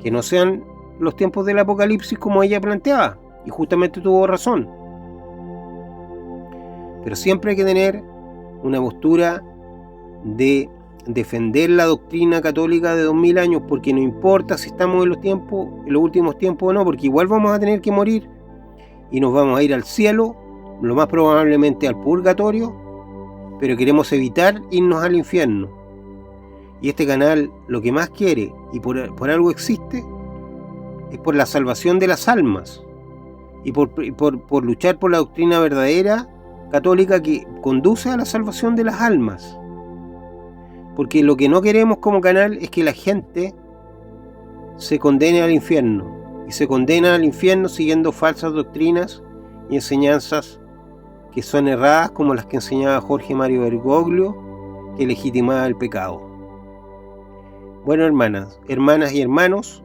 que no sean los tiempos del apocalipsis como ella planteaba, y justamente tuvo razón. Pero siempre hay que tener una postura de defender la doctrina católica de 2000 años, porque no importa si estamos en los últimos tiempos o no, porque igual vamos a tener que morir y nos vamos a ir al cielo, lo más probablemente al purgatorio, pero queremos evitar irnos al infierno. Y este canal lo que más quiere, y por algo existe, es por la salvación de las almas y por luchar por la doctrina verdadera católica que conduce a la salvación de las almas. Porque lo que no queremos como canal es que la gente se condene al infierno, y se condena al infierno siguiendo falsas doctrinas y enseñanzas que son erradas, como las que enseñaba Jorge Mario Bergoglio, que legitimaba el pecado. Bueno, hermanas y hermanos,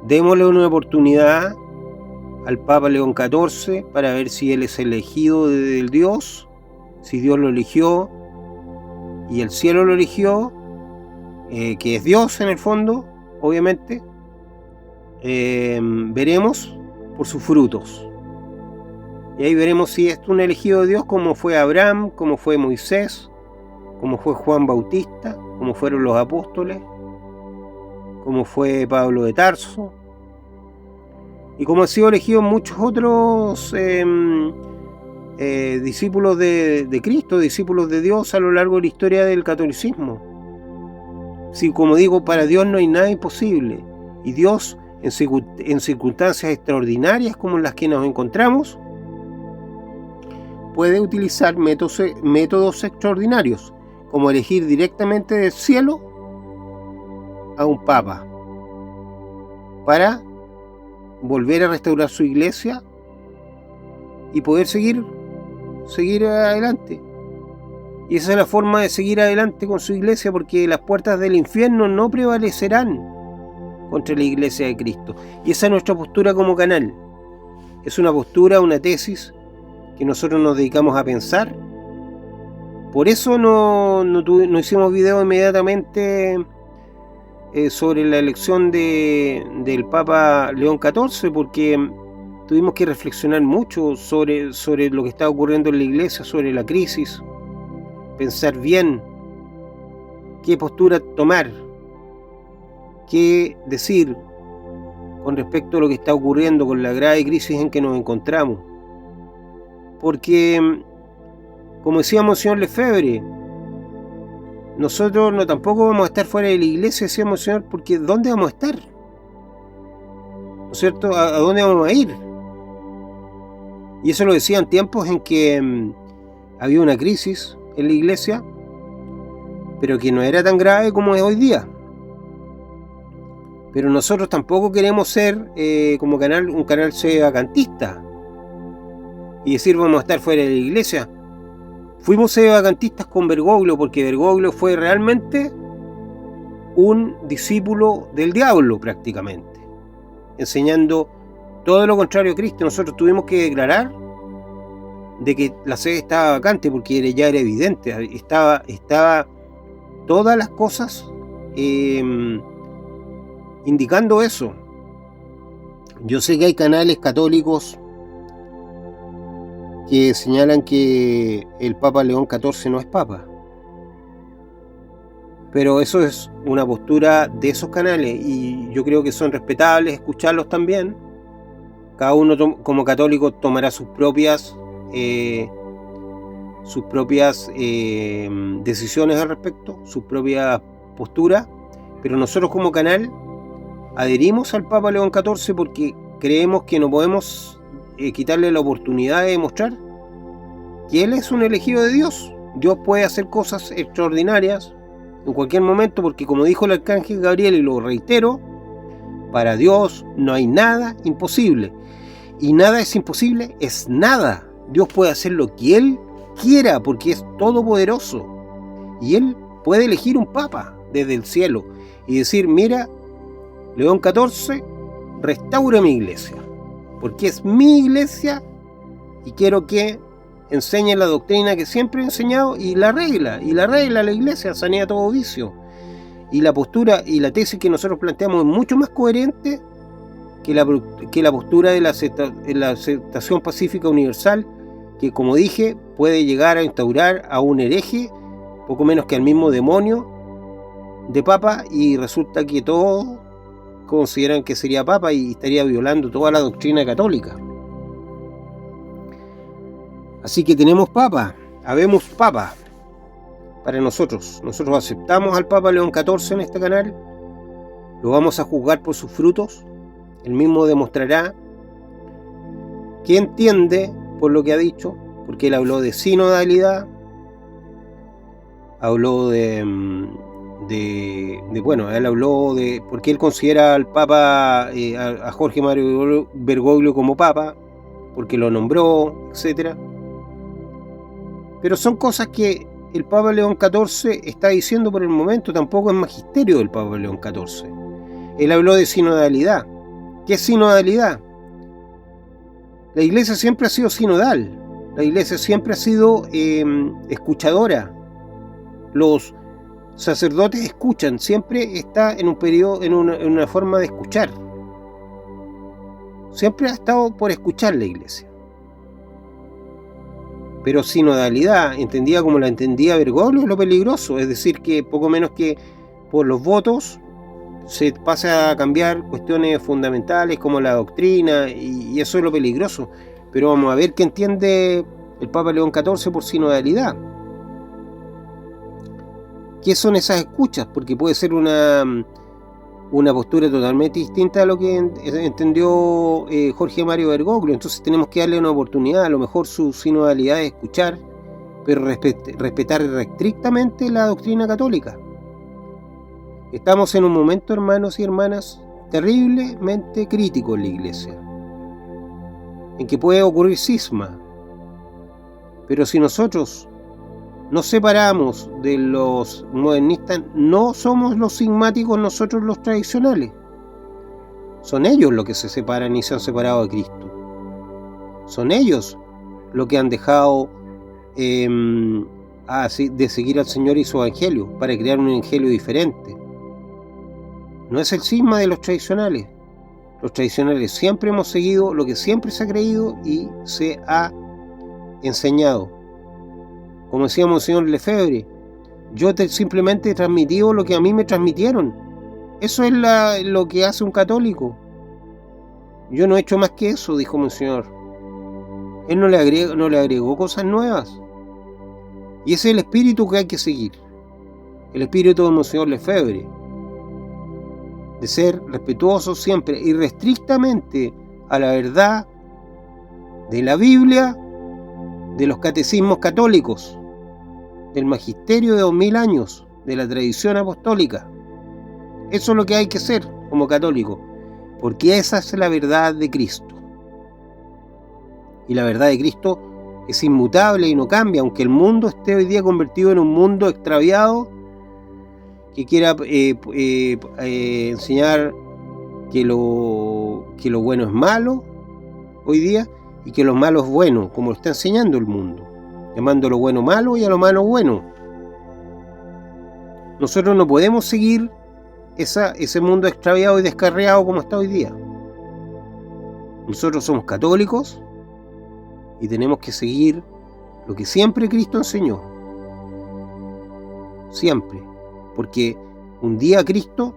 démosle una oportunidad al Papa León XIV para ver si él es elegido del Dios, si Dios lo eligió y el cielo lo eligió, que es Dios en el fondo, obviamente. Veremos por sus frutos. Y ahí veremos si es un elegido de Dios, como fue Abraham, como fue Moisés, como fue Juan Bautista, como fueron los apóstoles, como fue Pablo de Tarso, y como han sido elegidos muchos otros discípulos de Cristo, discípulos de Dios a lo largo de la historia del catolicismo. Sí, como digo, para Dios no hay nada imposible, y Dios en circunstancias extraordinarias como las que nos encontramos puede utilizar métodos extraordinarios, como elegir directamente del cielo a un papa para volver a restaurar su iglesia y poder seguir adelante. Y esa es la forma de seguir adelante con su iglesia, porque las puertas del infierno no prevalecerán contra la iglesia de Cristo. Y esa es nuestra postura como canal. Es una postura, una tesis que nosotros nos dedicamos a pensar. Por eso no hicimos video inmediatamente sobre la elección del Papa León XIV, porque tuvimos que reflexionar mucho sobre lo que está ocurriendo en la iglesia, sobre la crisis, pensar bien qué postura tomar, qué decir con respecto a lo que está ocurriendo con la grave crisis en que nos encontramos. Porque, como decía Monseñor Lefebvre, nosotros tampoco vamos a estar fuera de la iglesia, decía Monseñor, porque ¿dónde vamos a estar? ¿No es cierto? ¿A dónde vamos a ir? Y eso lo decía en tiempos en que había una crisis en la iglesia, pero que no era tan grave como es hoy día. Pero nosotros tampoco queremos ser como canal, un canal sedevacantista y decir vamos a estar fuera de la iglesia. Fuimos sedevacantistas con Bergoglio, porque Bergoglio fue realmente un discípulo del diablo prácticamente, enseñando todo lo contrario a Cristo. Nosotros tuvimos que declarar de que la sede estaba vacante, porque ya era evidente, estaba todas las cosas indicando eso. Yo sé que hay canales católicos que señalan que el Papa León XIV no es Papa. Pero eso es una postura de esos canales y yo creo que son respetables escucharlos también. Cada uno como católico tomará sus propias decisiones al respecto, sus propias posturas, pero nosotros como canal adherimos al Papa León XIV porque creemos que no podemos quitarle la oportunidad de demostrar que él es un elegido de Dios. Dios puede hacer cosas extraordinarias en cualquier momento, porque como dijo el arcángel Gabriel, y lo reitero, para Dios no hay nada imposible, y nada es imposible, es nada. Dios puede hacer lo que Él quiera, porque es todopoderoso, y Él puede elegir un papa desde el cielo y decir: mira, León XIV, restaura mi iglesia, porque es mi iglesia y quiero que enseñe la doctrina que siempre he enseñado y la regla la iglesia, sanea todo vicio. Y la postura y la tesis que nosotros planteamos es mucho más coherente que la postura de la aceptación pacífica universal, que, como dije, puede llegar a instaurar a un hereje, poco menos que al mismo demonio de papa, y resulta que todos consideran que sería papa y estaría violando toda la doctrina católica. Así que tenemos papa, habemos papa para nosotros. Nosotros aceptamos al Papa León XIV en este canal, lo vamos a juzgar por sus frutos. Él mismo demostrará que entiende por lo que ha dicho, porque él habló de sinodalidad, habló él habló de porque él considera al Papa, a Jorge Mario Bergoglio como Papa, porque lo nombró, etcétera. Pero son cosas que el Papa León XIV está diciendo por el momento, tampoco es magisterio del Papa León XIV. Él habló de sinodalidad. ¿Qué es sinodalidad? La iglesia siempre ha sido sinodal, la iglesia siempre ha sido escuchadora. Los sacerdotes escuchan, siempre está en un periodo, en una forma de escuchar. Siempre ha estado por escuchar la iglesia. Pero sinodalidad, entendida como la entendía Bergoglio, es lo peligroso, es decir, que poco menos que por los votos se pasa a cambiar cuestiones fundamentales como la doctrina, y eso es lo peligroso. Pero vamos a ver qué entiende el Papa León XIV por sinodalidad. ¿Qué son esas escuchas? Porque puede ser una postura totalmente distinta a lo que entendió Jorge Mario Bergoglio. Entonces tenemos que darle una oportunidad. A lo mejor su sinodalidad es escuchar, pero respetar estrictamente la doctrina católica. Estamos en un momento, hermanos y hermanas, terriblemente crítico en la iglesia, en que puede ocurrir cisma. Pero si nosotros nos separamos de los modernistas, no somos los cismáticos nosotros los tradicionales. Son ellos los que se separan y se han separado de Cristo. Son ellos los que han dejado de seguir al Señor y su evangelio para crear un evangelio diferente. No es el cisma de los tradicionales. Los tradicionales siempre hemos seguido lo que siempre se ha creído y se ha enseñado. Como decía Monseñor Lefebvre, yo simplemente he transmitido lo que a mí me transmitieron. Eso es lo que hace un católico. Yo no he hecho más que eso, dijo Monseñor. Él no le agregó cosas nuevas. Y ese es el espíritu que hay que seguir. El espíritu de Monseñor Lefebvre. De ser respetuoso siempre, irrestrictamente, a la verdad de la Biblia, de los catecismos católicos, del magisterio de 2000 años, de la tradición apostólica. Eso es lo que hay que ser como católico, porque esa es la verdad de Cristo. Y la verdad de Cristo es inmutable y no cambia, aunque el mundo esté hoy día convertido en un mundo extraviado que quiera enseñar que lo bueno es malo hoy día y que lo malo es bueno, como lo está enseñando el mundo, llamando a lo bueno malo y a lo malo bueno. Nosotros no podemos seguir ese mundo extraviado y descarriado como está hoy día. Nosotros somos católicos y tenemos que seguir lo que siempre Cristo enseñó. Siempre. Porque un día Cristo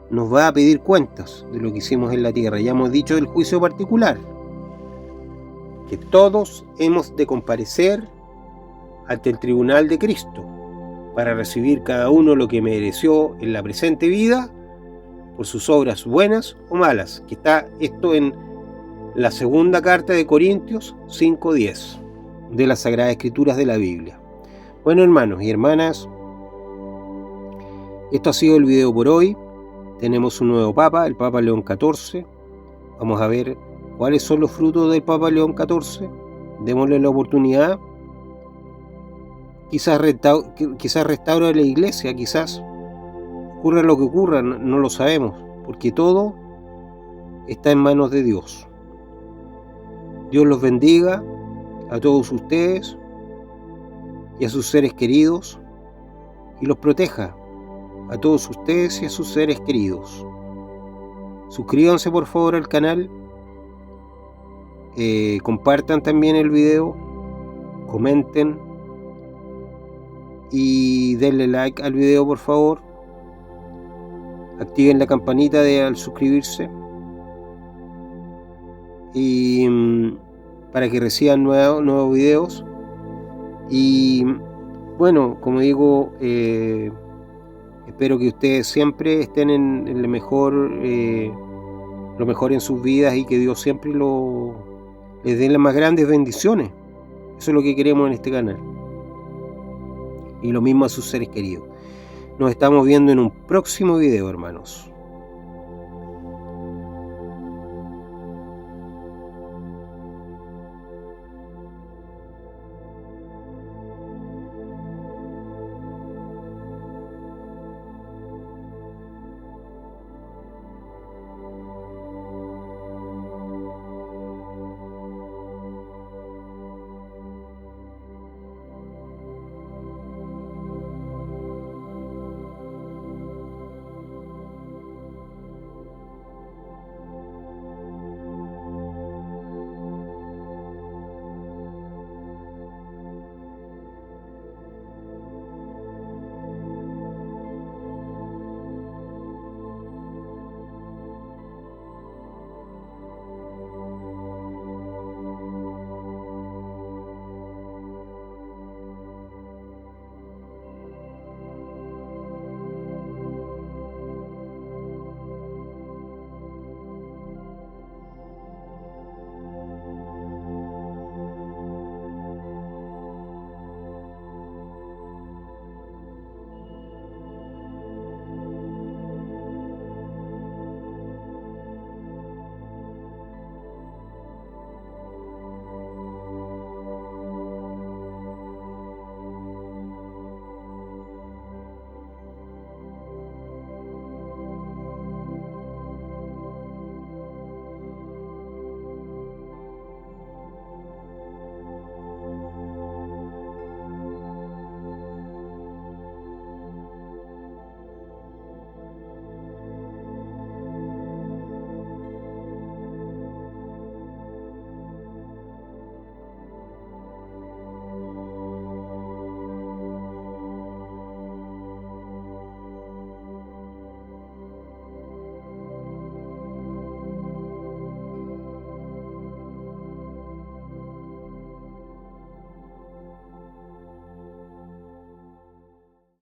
nos va a pedir cuentas de lo que hicimos en la tierra. Ya hemos dicho del juicio particular, que todos hemos de comparecer ante el tribunal de Cristo para recibir cada uno lo que mereció en la presente vida por sus obras buenas o malas, que está esto en la segunda carta de Corintios 5:10 de las Sagradas Escrituras de la Biblia. Bueno, hermanos y hermanas, esto ha sido el video por hoy. Tenemos un nuevo Papa, el Papa León XIV. Vamos a ver cuáles son los frutos del Papa León XIV. Démosle la oportunidad. Quizás restaure la iglesia, quizás ocurra lo que ocurra, no lo sabemos, porque todo está en manos de Dios. Dios los bendiga a todos ustedes y a sus seres queridos y los proteja a todos ustedes y a sus seres queridos. Suscríbanse por favor al canal, compartan también el video, comenten y denle like al video por favor. Activen la campanita al suscribirse y para que reciban nuevos videos. Y bueno, como digo, espero que ustedes siempre estén en lo mejor en sus vidas y que Dios siempre les dé las más grandes bendiciones. Eso es lo que queremos en este canal. Y lo mismo a sus seres queridos. Nos estamos viendo en un próximo video, hermanos.